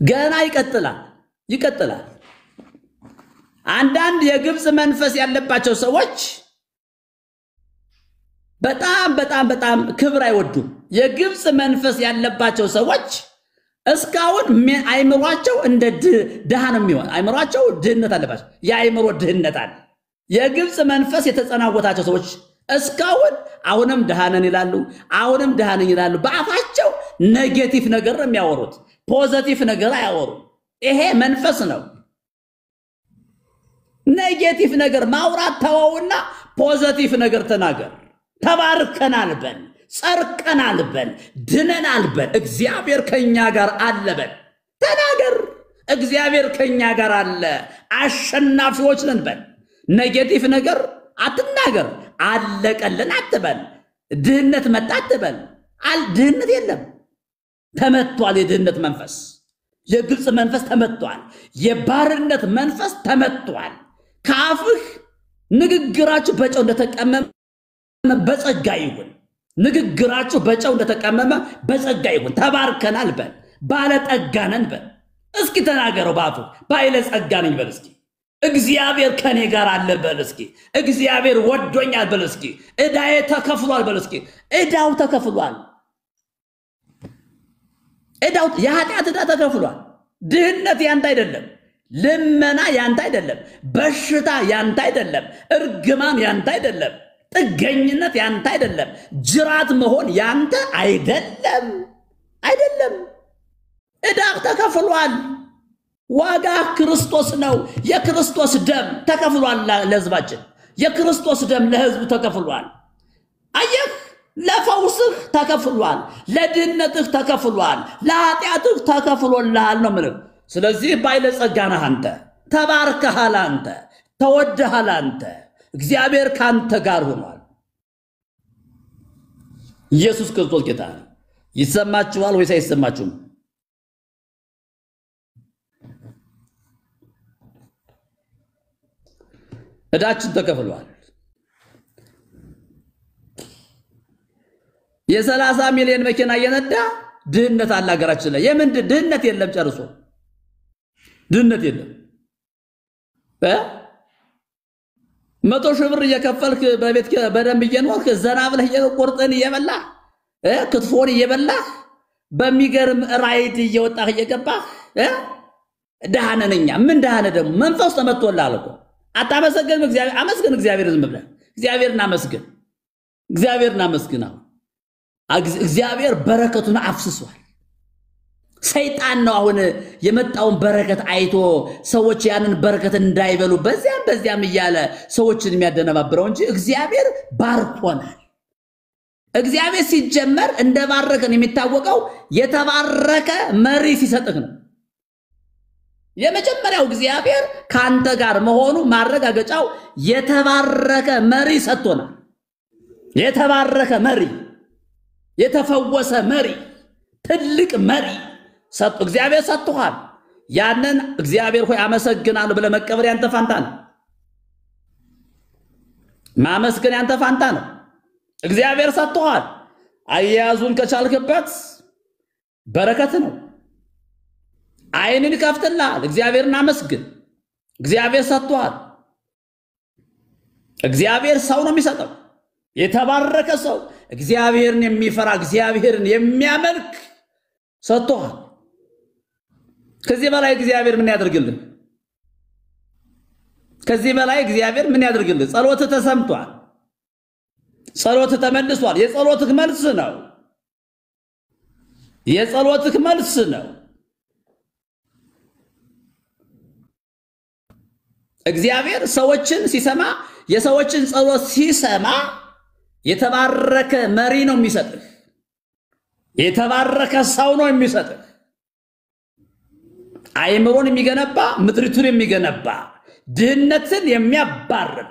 ገና ይቀጥላል። አንዳንድ የግብጽ መንፈስ ያለባቸው ሰዎች በጣም ክብር አይወዱም። የግብጽ መንፈስ ያለባቸው ሰዎች እስካሁን አይምሯቸው እንደ ድሃ ነው የሚሆን። አይምሯቸው ድህነት አለባቸው። የአይምሮ ድህነት አለ። የግብጽ መንፈስ የተጸናወታቸው ሰዎች እስካሁን አሁንም ድሃነን ይላሉ። በአፋቸው ኔጌቲቭ ነገር ነው የሚያወሩት፣ ፖዚቲቭ ነገር አያወሩም። ይሄ መንፈስ ነው። ኔጌቲቭ ነገር ማውራት ተወውና ፖዚቲቭ ነገር ተናገር። ተባርከናል በል፣ ጸርቀናል በል፣ ድነናል በል፣ እግዚአብሔር ከኛ ጋር አለ በል። ተናገር። እግዚአብሔር ከኛ ጋር አለ፣ አሸናፊዎች ነን በል። ኔጌቲቭ ነገር አትናገር። አለቀልን አትበል። ድህነት መጣ አትበል። ድህነት የለም። ተመቷል። የድህነት መንፈስ፣ የግብጽ መንፈስ ተመቷል። የባርነት መንፈስ ተመቷል። ከአፍህ ንግግራችሁ በጨው እንደተቀመመ በጸጋ ይሁን። ንግግራችሁ በጨው እንደተቀመመ በጸጋ ይሁን። ተባርከናል በል። ባለጠጋ ነን በል። እስኪ ተናገረው ባፉ። ባለጸጋ ነኝ በል እስኪ። እግዚአብሔር ከኔ ጋር አለ በል እስኪ። እግዚአብሔር ወዶኛል በል እስኪ። ዕዳዬ ተከፍሏል በል እስኪ። ዕዳው ተከፍሏል። የኃጢአት ዕዳ ተከፍሏል። ድህነት ያንተ አይደለም። ልመና ያንተ አይደለም። በሽታ ያንተ አይደለም። እርግማን ያንተ አይደለም። ጥገኝነት ያንተ አይደለም። ጅራት መሆን ያንተ አይደለም። ዕዳ ተከፍሏል። ዋጋ ክርስቶስ ነው። የክርስቶስ ደም ተከፍሏል ለሕዝባችን። የክርስቶስ ደም ለሕዝቡ ተከፍሏል። አየህ፣ ለፈውስህ ተከፍሏል፣ ለድህነትህ ተከፍሏል፣ ለኃጢአትህ ተከፍሎልሃል ነው ምንም። ስለዚህ ባለጸጋ ነህ አንተ፣ ተባርከሃል አንተ፣ ተወደሃል አንተ። እግዚአብሔር ካንተ ጋር ሆኗል። ኢየሱስ ክርስቶስ ጌታ ነው። ይሰማችኋል ወይስ አይሰማችሁም? ዕዳችን ተከፍሏል። የ30 ሚሊዮን መኪና እየነዳ ድህነት አለ ሀገራችን ላይ። የምን ድህነት የለም፣ ጨርሶ ድህነት የለም። 100 ሺህ ብር እየከፈልክ በቤት በደንብ እየኖርክ ዘና ብለህ ቁርጥን እየበላህ ክትፎን እየበላህ በሚገርም ራይድ እየወጣህ እየገባህ ደሃነኛ። ምን ደሃነ ደግሞ? መንፈስ ተመቶልሃል እኮ። አታመሰግንም? እግዚአብሔር አመስግን። እግዚአብሔር ዝም ብለህ እግዚአብሔርን አመስግን። እግዚአብሔር በረከቱን አፍስሷል። ሰይጣን ነው አሁን የመጣውን በረከት አይቶ ሰዎች ያንን በረከት እንዳይበሉ በዚያም እያለ ሰዎችን የሚያደነባብረው እንጂ እግዚአብሔር ባርኮናል። እግዚአብሔር ሲጀመር እንደባረከን የሚታወቀው የተባረከ መሪ ሲሰጥህ ነው። የመጀመሪያው እግዚአብሔር ካንተ ጋር መሆኑ ማረጋገጫው የተባረከ መሪ ሰጥቶናል። የተባረከ መሪ፣ የተፈወሰ መሪ፣ ትልቅ መሪ ሰጥቶ እግዚአብሔር ሰጥቷል። ያንን እግዚአብሔር ሆይ አመሰግናለሁ ብለህ መቀበል ያንተ ፋንታ ነው። ማመስገን ያንተ ፋንታ ነው። እግዚአብሔር ሰጥቷል። አያያዙን ከቻልክበት በረከት ነው። አይንን ከፍተላል። እግዚአብሔርን አመስግን። እግዚአብሔር ሰጥቷል። እግዚአብሔር ሰው ነው የሚሰጠው። የተባረከ ሰው እግዚአብሔርን የሚፈራ እግዚአብሔርን የሚያመልክ ሰጥቷል። ከዚህ በላይ እግዚአብሔር ምን ያደርግልን? ከዚህ በላይ እግዚአብሔር ምን ያደርግልን? ጸሎት ተሰምቷል። ጸሎት ተመልሷል። የጸሎትህ መልስ ነው። የጸሎትህ መልስ ነው። እግዚአብሔር ሰዎችን ሲሰማ የሰዎችን ጸሎት ሲሰማ የተባረከ መሪ ነው የሚሰጥህ የተባረከ ሰው ነው የሚሰጥህ አይምሮን የሚገነባ ምድሪቱን የሚገነባ ድህነትን የሚያባርር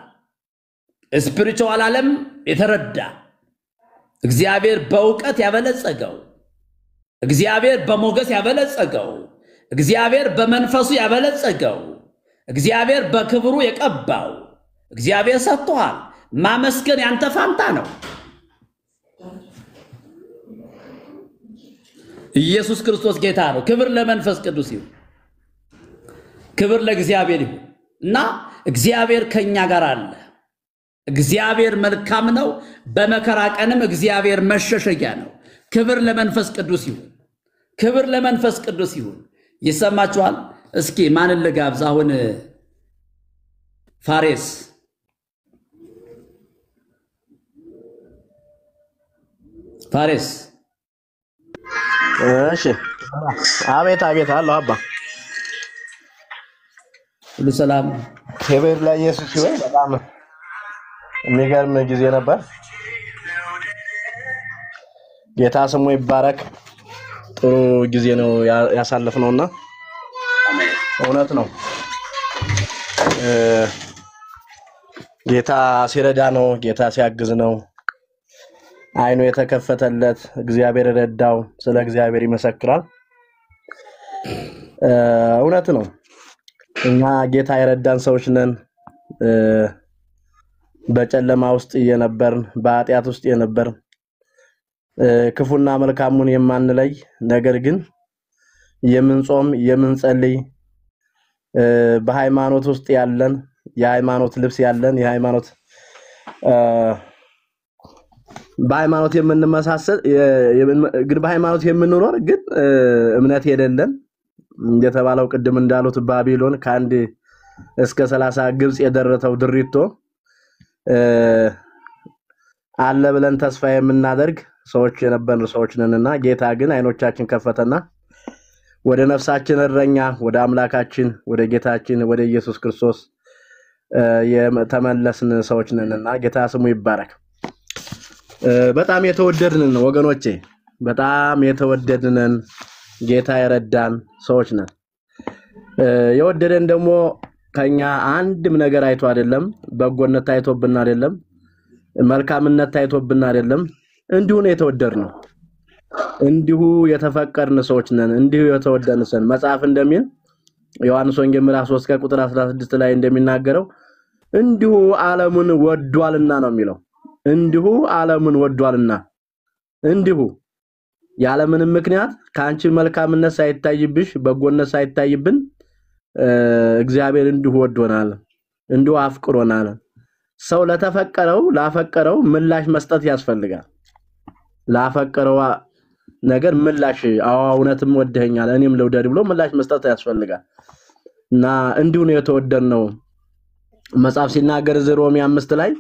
ስፒሪቹዋል ዓለም የተረዳ እግዚአብሔር በእውቀት ያበለጸገው እግዚአብሔር በሞገስ ያበለጸገው እግዚአብሔር በመንፈሱ ያበለጸገው እግዚአብሔር በክብሩ የቀባው እግዚአብሔር ሰጥቷል ማመስገን ያንተ ፋንታ ነው ኢየሱስ ክርስቶስ ጌታ ነው ክብር ለመንፈስ ቅዱስ ይሁን ክብር ለእግዚአብሔር ይሁን እና እግዚአብሔር ከኛ ጋር አለ እግዚአብሔር መልካም ነው በመከራ ቀንም እግዚአብሔር መሸሸጊያ ነው ክብር ለመንፈስ ቅዱስ ይሁን ክብር ለመንፈስ ቅዱስ ይሁን ይሰማችኋል እስኪ ማንን ልጋብዝ አሁን ፋሬስ እሺ አቤት አቤት አለው አባ ሁሉ ሰላም ክብር ለኢየሱስ ይሁን በጣም የሚገርም ጊዜ ነበር ጌታ ስሙ ይባረክ ጥሩ ጊዜ ነው ያሳለፍነውና እውነት ነው ጌታ ሲረዳ ነው ጌታ ሲያግዝ ነው አይኑ የተከፈተለት እግዚአብሔር ረዳው ስለ እግዚአብሔር ይመሰክራል እውነት ነው እኛ ጌታ የረዳን ሰዎች ነን በጨለማ ውስጥ የነበርን በኃጢአት ውስጥ የነበርን ክፉና መልካሙን የማንለይ ነገር ግን የምንጾም የምንጸልይ በሃይማኖት ውስጥ ያለን የሃይማኖት ልብስ ያለን የሃይማኖት በሃይማኖት የምንመሳሰል ግን በሃይማኖት የምንኖር ግን እምነት የሌለን እንደተባለው ቅድም እንዳሉት ባቢሎን ከአንድ እስከ 30 ግብጽ የደረተው ድሪቶ አለ ብለን ተስፋ የምናደርግ ሰዎች የነበርን ሰዎች ነንና ጌታ ግን አይኖቻችን ከፈተና ወደ ነፍሳችን እረኛ ወደ አምላካችን ወደ ጌታችን ወደ ኢየሱስ ክርስቶስ የተመለስን ሰዎች ነንና ጌታ ስሙ ይባረክ በጣም የተወደድን ወገኖቼ በጣም የተወደድን ጌታ የረዳን ሰዎች ነን የወደደን ደግሞ ከኛ አንድም ነገር አይቶ አይደለም በጎነት ታይቶብና አይደለም መልካምነት ታይቶብና አይደለም እንዲሁ ነው የተወደድነው እንዲሁ የተፈቀርን ሰዎች ነን እንዲሁ የተወደድን መጽሐፍ እንደሚል ዮሐንስ ወንጌል ምዕራፍ 3 ቁጥር 16 ላይ እንደሚናገረው እንዲሁ ዓለሙን ወዷልና ነው የሚለው እንዲሁ ዓለሙን ወዷልና እንዲሁ ያለምንም ምክንያት ካንቺ መልካምነት ሳይታይብሽ በጎነት ሳይታይብን እግዚአብሔር እንዲሁ ወዶናል እንዲሁ አፍቅሮናል ሰው ለተፈቀረው ላፈቀረው ምላሽ መስጠት ያስፈልጋል ላፈቀረው ነገር ምላሽ እውነትም ወደኛል እኔም ልውደድ ብሎ ምላሽ መስጠት ያስፈልጋል እና እንዲሁ ነው የተወደድነው መጽሐፍ ሲናገር ሮሜ 5 ላይ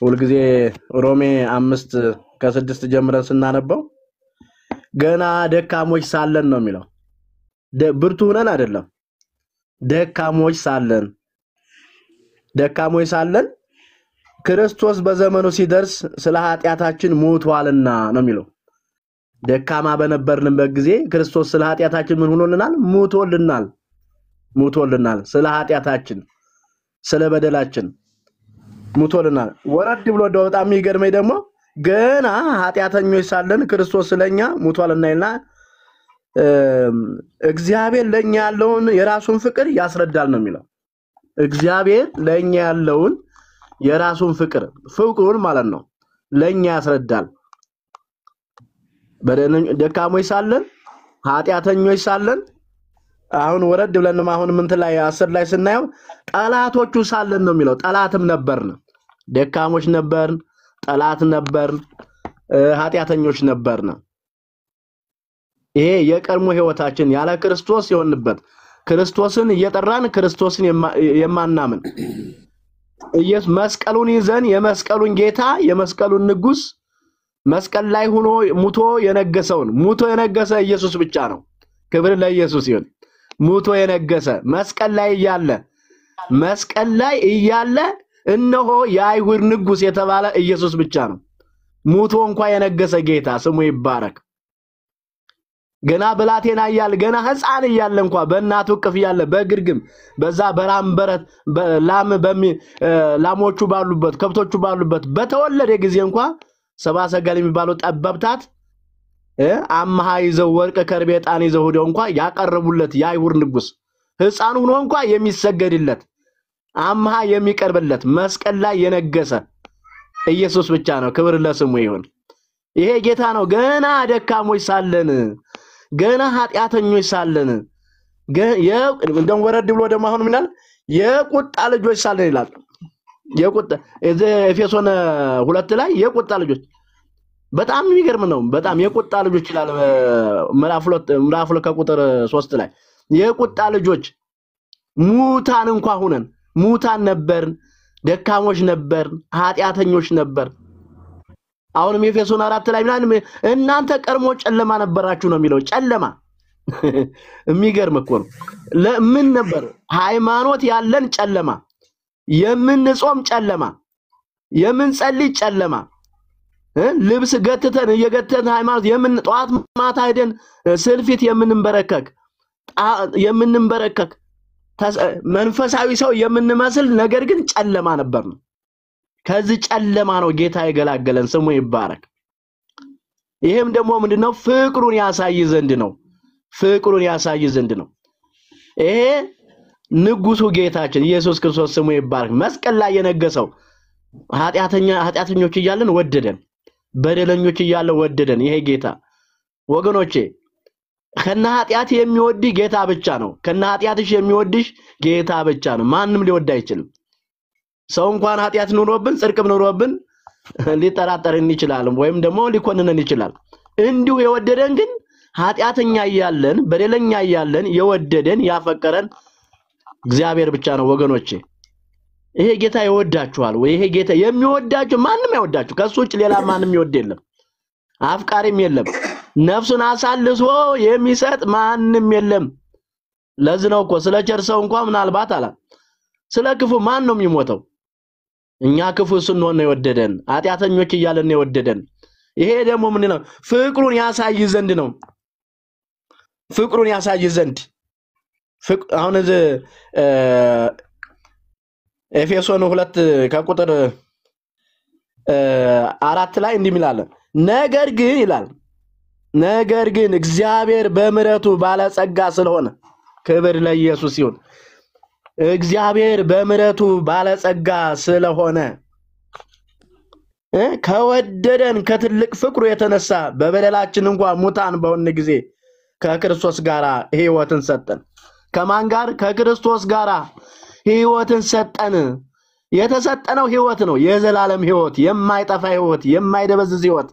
ሁሉ ጊዜ ሮሜ 5 ከ6 ጀምረን ስናነበው ገና ደካሞች ሳለን ነው የሚለው ብርቱ ሆነን አይደለም ደካሞች ሳለን ክርስቶስ በዘመኑ ሲደርስ ስለ ኃጢያታችን ሞቷልና ነው የሚለው ደካማ በነበርንበት ጊዜ ክርስቶስ ስለ ኃጢያታችን ምን ሆኖልናል ሞቶልናል ስለ ኃጢያታችን ስለ በደላችን ሞቶልናል ወረድ ብሎ በጣም የሚገርመኝ ደግሞ ገና ኃጢያተኞች ሳለን ክርስቶስ ስለኛ ሞቷልና እግዚአብሔር ለኛ ያለውን የራሱን ፍቅር ያስረዳል ነው የሚለው እግዚአብሔር ለኛ ያለውን የራሱን ፍቅሩን ማለት ነው ለኛ ያስረዳል ደካሞች ሳለን ኃጢያተኞች ሳለን አሁን ወረድ ብለን አሁን ምን ላይ 10 ላይ ስናየው ጠላቶቹ ሳለን ነው የሚለው ጠላትም ነበርን ደካሞች ነበርን ጠላት ነበርን ኃጢያተኞች ነበርን ይሄ የቀድሞ ህይወታችን ያለ ክርስቶስ የሆንበት ክርስቶስን እየጠራን ክርስቶስን የማናምን ኢየሱስ መስቀሉን ይዘን የመስቀሉን ጌታ የመስቀሉን ንጉስ መስቀል ላይ ሆኖ ሙቶ የነገሰ ኢየሱስ ብቻ ነው ክብር ለኢየሱስ ይሁን ሙቶ የነገሰ መስቀል ላይ ያለ መስቀል ላይ እያለ እነሆ የአይሁድ ንጉስ የተባለ ኢየሱስ ብቻ ነው። ሙቶ እንኳን የነገሰ ጌታ ስሙ ይባረክ። ገና ብላቴና እያለ ገና ሕፃን እያለ እንኳን በእናቱ እቅፍ እያለ በግርግም በዛ በራም በረት ላሞቹ ባሉበት ከብቶቹ ባሉበት በተወለደ ጊዜ እንኳን ሰብአ ሰገል የሚባለው ጠበብታት አምሃ ይዘው ወርቅ ከርቤ ዕጣን ይዘው ሄደው እንኳን ያቀርቡለት የአይሁድ ንጉስ ሕፃን ሆኖ እንኳን የሚሰገድለት አምሃ የሚቀርብለት መስቀል ላይ የነገሰ ኢየሱስ ብቻ ነው። ክብር ለስሙ ይሁን። ይሄ ጌታ ነው። ገና ደካሞች ሳለን ገና ኃጢአተኞች ሳለን እንደም ወረድ ብሎ ደግሞ አሁን ምናል የቁጣ ልጆች ሳለን ይላል። የቁጣ ኤፌሶን 2 ላይ የቁጣ ልጆች በጣም የሚገርም ነው። በጣም የቁጣ ልጆች ይላል ምዕራፍ 2 ከቁጥር 3 ላይ የቁጣ ልጆች ሙታን እንኳን ሆነን ሙታን ነበር፣ ደካሞች ነበር፣ ኃጢአተኞች ነበር። አሁንም ኤፌሶን 4 ላይ ምናምን እናንተ ቀድሞ ጨለማ ነበራችሁ ነው የሚለው። ጨለማ የሚገርም እኮ ነው። ለምን ነበር ሃይማኖት ያለን ጨለማ፣ የምንጾም ጨለማ፣ የምንጸልይ ጨለማ፣ ልብስ ገትተን የገተን ሃይማኖት ጠዋት ማታ ሄደን ስልፊት የምንበረከክ መንፈሳዊ ሰው የምንመስል ነገር ግን ጨለማ ነበር ነው። ከዚህ ጨለማ ነው ጌታ የገላገለን ስሙ ይባረክ። ይሄም ደግሞ ምንድነው ፍቅሩን ያሳይ ዘንድ ነው። ፍቅሩን ያሳይ ዘንድ ነው። ይሄ ንጉሱ ጌታችን ኢየሱስ ክርስቶስ ስሙ ይባረክ መስቀል ላይ የነገሰው ኃጢአተኞች እያለን ወደደን፣ በደለኞች እያለን ወደደን። ይሄ ጌታ ወገኖቼ ከነ ኃጢአት የሚወድ ጌታ ብቻ ነው። ከነ ኃጢአትሽ የሚወድሽ ጌታ ብቻ ነው። ማንም ሊወድ አይችልም። ሰው እንኳን ኃጢአት ኑሮብን ጽድቅም ኑሮብን ሊጠራጠርን ይችላል ወይም ደግሞ ሊኮንነን ይችላል። እንዲሁ የወደደን ግን ኃጢአተኛ እያለን በደለኛ እያለን የወደደን ያፈቀረን እግዚአብሔር ብቻ ነው ወገኖቼ። ይሄ ጌታ ይወዳችኋል ወይ? ይሄ ጌታ የሚወዳችሁ ማንም አይወዳችሁ። ከሱ ውጭ ሌላ ማንም ይወድ የለም፣ አፍቃሪም የለም። ነፍሱን አሳልፎ የሚሰጥ ማንም የለም። ለዚህ ነው እኮ ስለ ቸር ሰው እንኳን ምናልባት አላ ስለ ክፉ ማን ነው የሚሞተው? እኛ ክፉ ስንሆን ነው የወደደን፣ ኃጢአተኞች እያለን ነው የወደደን። ይሄ ደግሞ ምን ነው? ፍቅሩን ያሳይ ዘንድ ነው። ፍቅሩን ያሳይ ዘንድ አሁን ኤፌሶን 2 ከቁጥር 4 ላይ እንዲህ ይላል፣ ነገር ግን ይላል ነገር ግን እግዚአብሔር በምሕረቱ ባለጸጋ ስለሆነ ክብር ለኢየሱስ ይሁን። እግዚአብሔር በምሕረቱ ባለጸጋ ስለሆነ ከወደደን ከትልቅ ፍቅሩ የተነሳ በበደላችን እንኳን ሙታን በሆነ ጊዜ ከክርስቶስ ጋር ሕይወትን ሰጠን። ከማን ጋር? ከክርስቶስ ጋር ሕይወትን ሰጠን። የተሰጠነው ሕይወት ነው፣ የዘላለም ሕይወት፣ የማይጠፋ ሕይወት፣ የማይደበዝዝ ሕይወት፣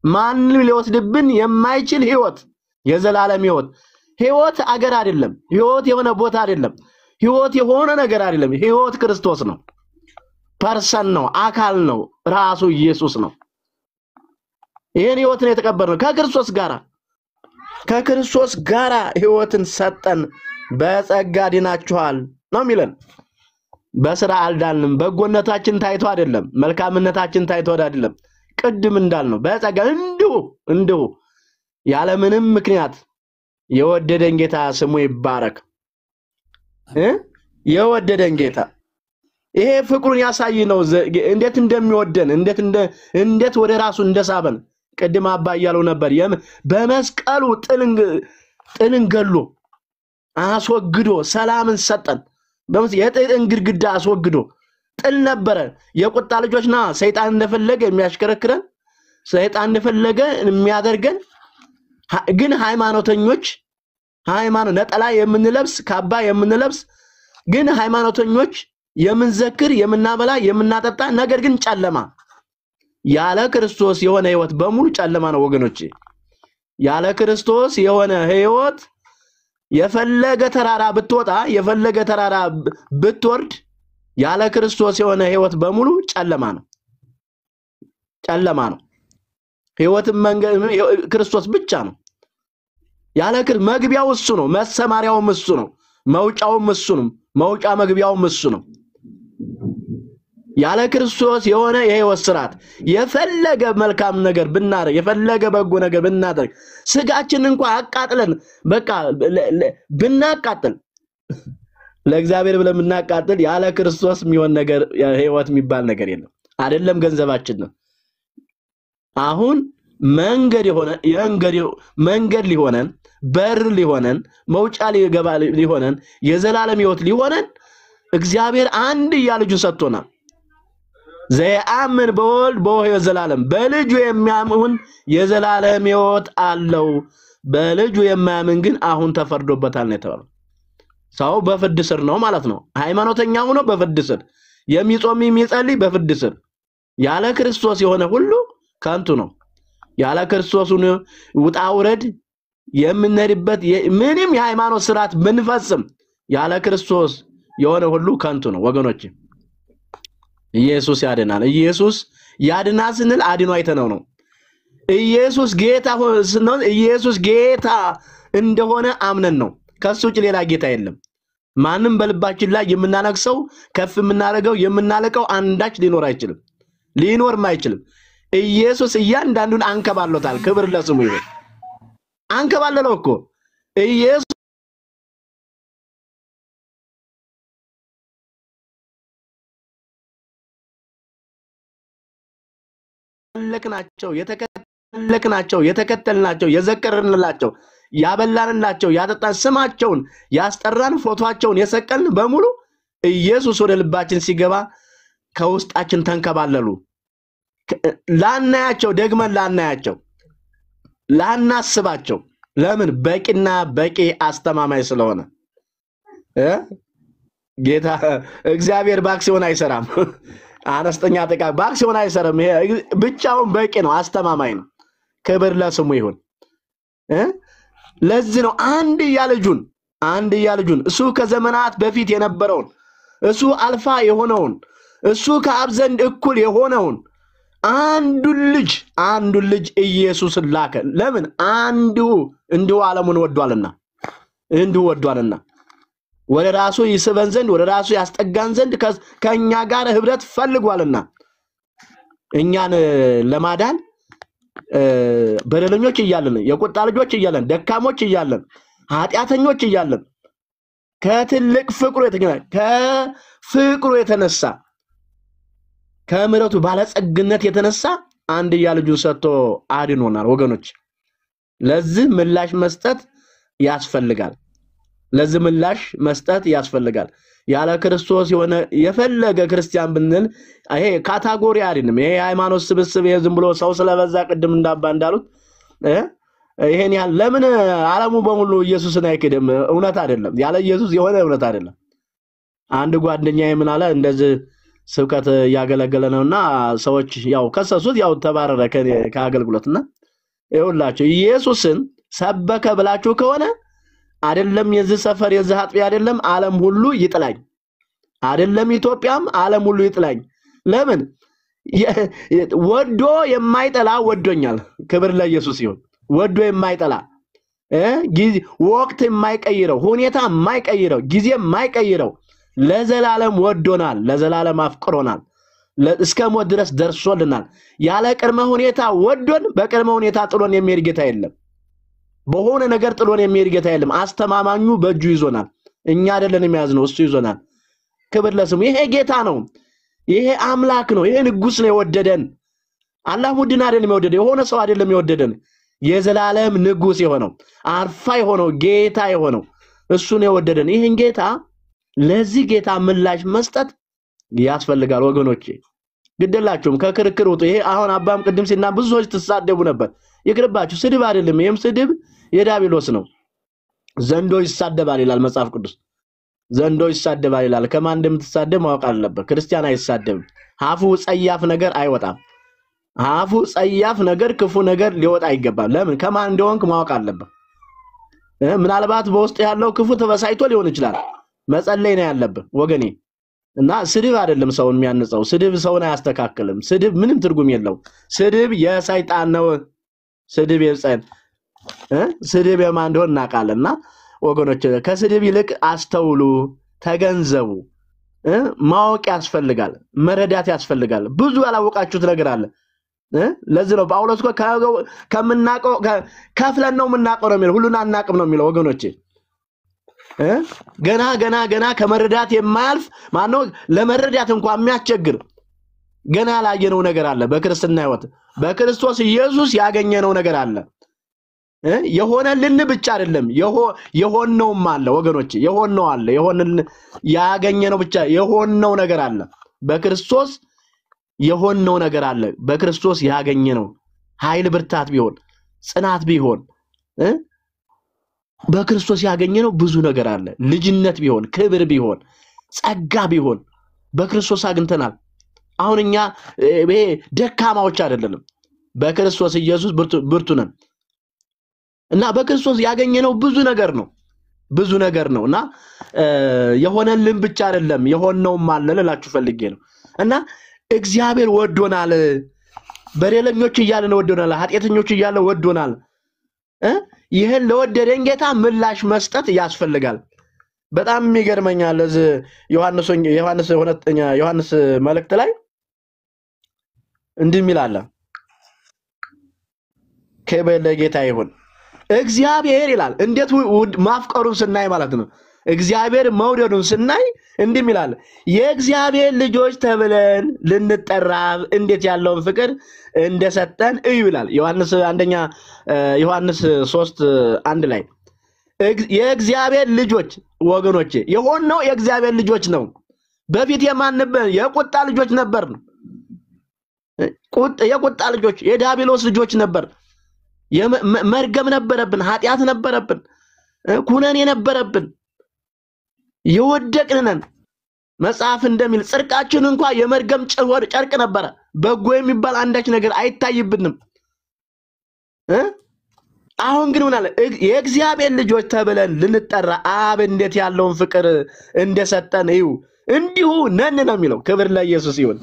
ማንም ሊወስድብን የማይችል ሕይወት፣ የዘላለም ሕይወት። ሕይወት አገር አይደለም፣ ሕይወት የሆነ ቦታ አይደለም፣ ሕይወት የሆነ ነገር አይደለም። ሕይወት ክርስቶስ ነው፣ ፐርሰን ነው፣ አካል ነው፣ ራሱ ኢየሱስ ነው። ይሄን ሕይወት ነው የተቀበልነው ከክርስቶስ ጋራ ሕይወትን ሰጠን። በጸጋ ድናችኋል ነው የሚለን። በስራ አልዳንም። በጎነታችን ታይቶ አይደለም፣ መልካምነታችን ታይቶ አይደለም። ቅድም እንዳልነው በጸጋ እንዲሁ ያለ ምንም ምክንያት የወደደን ጌታ ስሙ ይባረክ። የወደደን ጌታ ይሄ ፍቅሩን ያሳይ ነው። እንዴት እንደሚወደን እንዴት ወደ ራሱ እንደሳበን ቅድም አባ እያለው ነበር። በመስቀሉ ጥልን ገሎ አስወግዶ ሰላምን ሰጠን። የጥልን ግድግዳ አስወግዶ ጥል ነበረ። የቁጣ ልጆችና ሰይጣን እንደፈለገ የሚያሽከረክረን፣ ሰይጣን እንደፈለገ የሚያደርገን፣ ግን ሃይማኖተኞች ሃይማኖት ነጠላ የምንለብስ ካባ የምንለብስ ግን ሃይማኖተኞች የምንዘክር የምናበላ የምናጠጣ ነገር ግን ጨለማ ያለ ክርስቶስ የሆነ ሕይወት በሙሉ ጨለማ ነው ወገኖቼ። ያለ ክርስቶስ የሆነ ሕይወት የፈለገ ተራራ ብትወጣ የፈለገ ተራራ ብትወርድ ያለ ክርስቶስ የሆነ ሕይወት በሙሉ ጨለማ ነው። ሕይወት መንገድ ክርስቶስ ብቻ ነው። ያለ መግቢያው እሱ ነው፣ መሰማሪያውም እሱ ነው፣ መውጫውም እሱ ነው፣ መውጫ መግቢያውም እሱ ነው። ያለ ክርስቶስ የሆነ የሕይወት ስርዓት የፈለገ መልካም ነገር ብናደርግ የፈለገ በጎ ነገር ብናደርግ ስጋችን እንኳን አቃጥለን በቃ ብናቃጥል ለእግዚአብሔር ብለን ብናቃጥል ያለ ክርስቶስ የሚሆን ነገር ሕይወት የሚባል ነገር የለም። አይደለም ገንዘባችን ነው። አሁን መንገድ ሊሆነን በር ሊሆነን መውጫ ሊሆነን የዘላለም ሕይወት ሊሆነን እግዚአብሔር አንድያ ልጁን ሰጥቶናል። ዘያምን በወልድ በሕይወት ዘላለም በልጁ የሚያምን የዘላለም ሕይወት አለው። በልጁ የማያምን ግን አሁን ተፈርዶበታል ነው የተባለው። ሰው በፍርድ ስር ነው ማለት ነው። ሃይማኖተኛ ሆኖ በፍርድ ስር የሚጾም የሚጸልይ በፍርድ ስር ያለ ክርስቶስ የሆነ ሁሉ ከንቱ ነው። ያለ ክርስቶስ ውጣ ውረድ የምንሄድበት ምንም የሃይማኖት ስርዓት ብንፈጽም ያለ ክርስቶስ የሆነ ሁሉ ከንቱ ነው ወገኖች። ኢየሱስ ያድናል። ኢየሱስ ያድናል ስንል አድኖ አይተነው ነው። ኢየሱስ ጌታ ስንል ኢየሱስ ጌታ እንደሆነ አምነን ነው። ከሱ ውጭ ሌላ ጌታ የለም። ማንም በልባችን ላይ የምናነግሰው ከፍ የምናረገው የምናለቀው አንዳች ሊኖር አይችልም። ሊኖርም አይችልም። ኢየሱስ እያንዳንዱን አንከባሎታል። ክብር ለስሙ ይሁን። አንከባለለው እኮ ኢየሱስ ለክናቸው የተከተልናቸው የዘከርንላቸው ያበላንላቸው ያጠጣን ስማቸውን ያስጠራን ፎቶአቸውን የሰቀልን በሙሉ ኢየሱስ ወደ ልባችን ሲገባ ከውስጣችን ተንከባለሉ። ላናያቸው ደግመን ላናስባቸው ለምን በቂና በቂ አስተማማኝ ስለሆነ ጌታ እግዚአብሔር ባክሲዮን አይሰራም። አነስተኛ ጥቃ ባክሲዮን አይሰራም። ይሄ ብቻውን በቂ ነው፣ አስተማማኝ ነው። ክብር ለስሙ ይሁን። ለዚህ ነው አንድያ ልጁን እሱ ከዘመናት በፊት የነበረውን እሱ አልፋ የሆነውን እሱ ከአብ ዘንድ እኩል የሆነውን አንዱን ልጅ ኢየሱስን ላከ። ለምን? እንዲሁ ዓለሙን ወዷልና ወደ ራሱ ይስበን ዘንድ ወደ ራሱ ያስጠጋን ዘንድ ከኛ ጋር ህብረት ፈልጓልና እኛን ለማዳን በደለኞች እያለን የቁጣ ልጆች እያለን ደካሞች እያለን ኃጢአተኞች እያለን ከትልቅ ፍቅሩ የተነሳ ከምሕረቱ ባለጸግነት የተነሳ አንድያ ልጁን ሰጥቶ አድኖናል ወገኖች። ለዚህ ምላሽ መስጠት ያስፈልጋል። ያለ ክርስቶስ የሆነ የፈለገ ክርስቲያን ብንል ይሄ ካታጎሪ አይደለም። ይሄ ሃይማኖት ስብስብ ዝም ብሎ ሰው ስለበዛ ቅድም እንዳሉት ይሄን ያህል ለምን ዓለሙ በሙሉ ኢየሱስን አይክድም? እውነት አይደለም። ያለ ኢየሱስ የሆነ እውነት አይደለም። አንድ ጓደኛዬ ምን አለ፣ እንደዚህ ስብከት ያገለገለ ነውና ሰዎች ያው ከሰሱት፣ ያው ተባረረ ከአገልግሎትና ይኸውላችሁ ኢየሱስን ሰበከ ብላችሁ ከሆነ አይደለም የዚህ ሰፈር የዚህ አጥቢያ አይደለም ዓለም ሁሉ ይጥላኝ፣ አይደለም ኢትዮጵያም ዓለም ሁሉ ይጥላኝ። ለምን? ወዶ የማይጠላ ወዶኛል። ክብር ለኢየሱስ ይሁን። ወዶ የማይጠላ ጊዜ ወቅት የማይቀይረው ሁኔታ የማይቀይረው ጊዜ የማይቀይረው ለዘላለም ወዶናል፣ ለዘላለም አፍቅሮናል፣ እስከ ሞት ድረስ ደርሶልናል። ያለ ቅድመ ሁኔታ ወዶን በቅድመ ሁኔታ ጥሎን የሚሄድ ጌታ የለም። በሆነ ነገር ጥሎን የሚሄድ ጌታ የለም። አስተማማኙ በእጁ ይዞናል። እኛ አይደለን የሚያዝነው፣ እሱ ይዞናል። ክብር ለስሙ። ይሄ ጌታ ነው። ይሄ አምላክ ነው። ይሄ ንጉስ ነው የወደደን። አላህ ሙድን አይደለም የወደደን፣ የሆነ ሰው አይደለም የወደደን። የዘላለም ንጉስ የሆነው አርፋ የሆነው ጌታ የሆነው እሱ ነው የወደደን። ይሄን ጌታ ለዚህ ጌታ ምላሽ መስጠት ያስፈልጋል ወገኖቼ። ግደላችሁም ከክርክር ውጡ። ይሄ አሁን አባም ቅድም ሲና ብዙ ሰዎች ተሳደቡ ነበር። ይቅርባችሁ። ስድብ አይደለም። ይሄም ስድብ የዳቢሎስ ነው። ዘንዶ ይሳደባል ይላል መጽሐፍ ቅዱስ። ዘንዶ ይሳደባል ይላል። ከማን እንደምትሳደብ ማወቅ አለበት። ክርስቲያን አይሳደብም። አፉ ጸያፍ ነገር አይወጣም። አፉ ጸያፍ ነገር ክፉ ነገር ሊወጣ አይገባም። ለምን? ከማን እንደሆንክ ማወቅ አለበት። ምናልባት በውስጥ ያለው ክፉ ተበሳይቶ ሊሆን ይችላል። መጸለይ ነው ያለበት ወገኔ። እና ስድብ አይደለም ሰውን የሚያንጸው። ስድብ ሰውን አያስተካክልም። ስድብ ምንም ትርጉም የለው። ስድብ የሰይጣን ነው። ስድብ ስድብ የማን እንደሆነ እናውቃለንና ወገኖች ከስድብ ይልቅ አስተውሉ። ተገንዘቡ። ማወቅ ያስፈልጋል፣ መረዳት ያስፈልጋል። ብዙ ያላወቃችሁት ነገር አለ። ለዚህ ነው ጳውሎስ ከምናቀው ከፍለን ነው የምናቀው ነው የሚለው፣ ሁሉን አናቅም ነው የሚለው ወገኖቼ። ገና ከመረዳት የማያልፍ ማነው? ለመረዳት እንኳን የሚያስቸግር ገና ያላየነው ነገር አለ። በክርስትና ህይወት በክርስቶስ ኢየሱስ ያገኘነው ነገር አለ። የሆነልን ብቻ አይደለም የሆነውም አለ ወገኖቼ። የሆነው አለ፣ የሆነልን ያገኘነው ብቻ የሆነው ነገር አለ። በክርስቶስ የሆነው ነገር አለ። በክርስቶስ ያገኘነው ኃይል ብርታት ቢሆን ጽናት ቢሆን በክርስቶስ ያገኘነው ብዙ ነገር አለ። ልጅነት ቢሆን ክብር ቢሆን ጸጋ ቢሆን በክርስቶስ አግኝተናል። አሁን እኛ ደካማዎች አይደለንም። በክርስቶስ ኢየሱስ ብርቱ ነን እና በክርስቶስ ያገኘነው ብዙ ነገር ነውና የሆነልን ብቻ አይደለም የሆነውም አለ ልላችሁ ፈልጌ ነው። እና እግዚአብሔር ወዶናል። በደለኞች እያለን ወዶናል፣ ኃጢአተኞች እያለን ወዶናል። ይሄን ለወደደን ጌታ ምላሽ መስጠት ያስፈልጋል። በጣም የሚገርመኛል ለዚህ ዮሐንስ መልእክት ላይ እንዲህ ይላል። ክብር ለጌታ ይሁን። እግዚአብሔር ይላል እንዴት ማፍቀሩን ስናይ ማለት ነው። እግዚአብሔር መውደዱን ስናይ እንዲህ ይላል፣ የእግዚአብሔር ልጆች ተብለን ልንጠራ እንዴት ያለውን ፍቅር እንደሰጠን እዩ ይላል። ዮሐንስ 3:1 ላይ የእግዚአብሔር ልጆች ወገኖቼ የሆነው የእግዚአብሔር ልጆች ነው። በፊት የማን ነበር? የቁጣ ልጆች ነበር። የቁጣ ልጆች የዲያብሎስ ልጆች ነበር። መርገም ነበረብን፣ ኃጢአት ነበረብን፣ ኩነኔ ነበረብን፣ የወደቅነን። መጽሐፍ እንደሚል ጽድቃችን እንኳን የመርገም ጨርቅ ነበረ። በጎ የሚባል አንዳች ነገር አይታይብንም። አሁን ግን ምናለ የእግዚአብሔር ልጆች ተብለን ልንጠራ አብ እንዴት ያለውን ፍቅር እንደሰጠን እዩ እንዲሁ ነን ነው የሚለው። ክብር ለኢየሱስ ይሁን።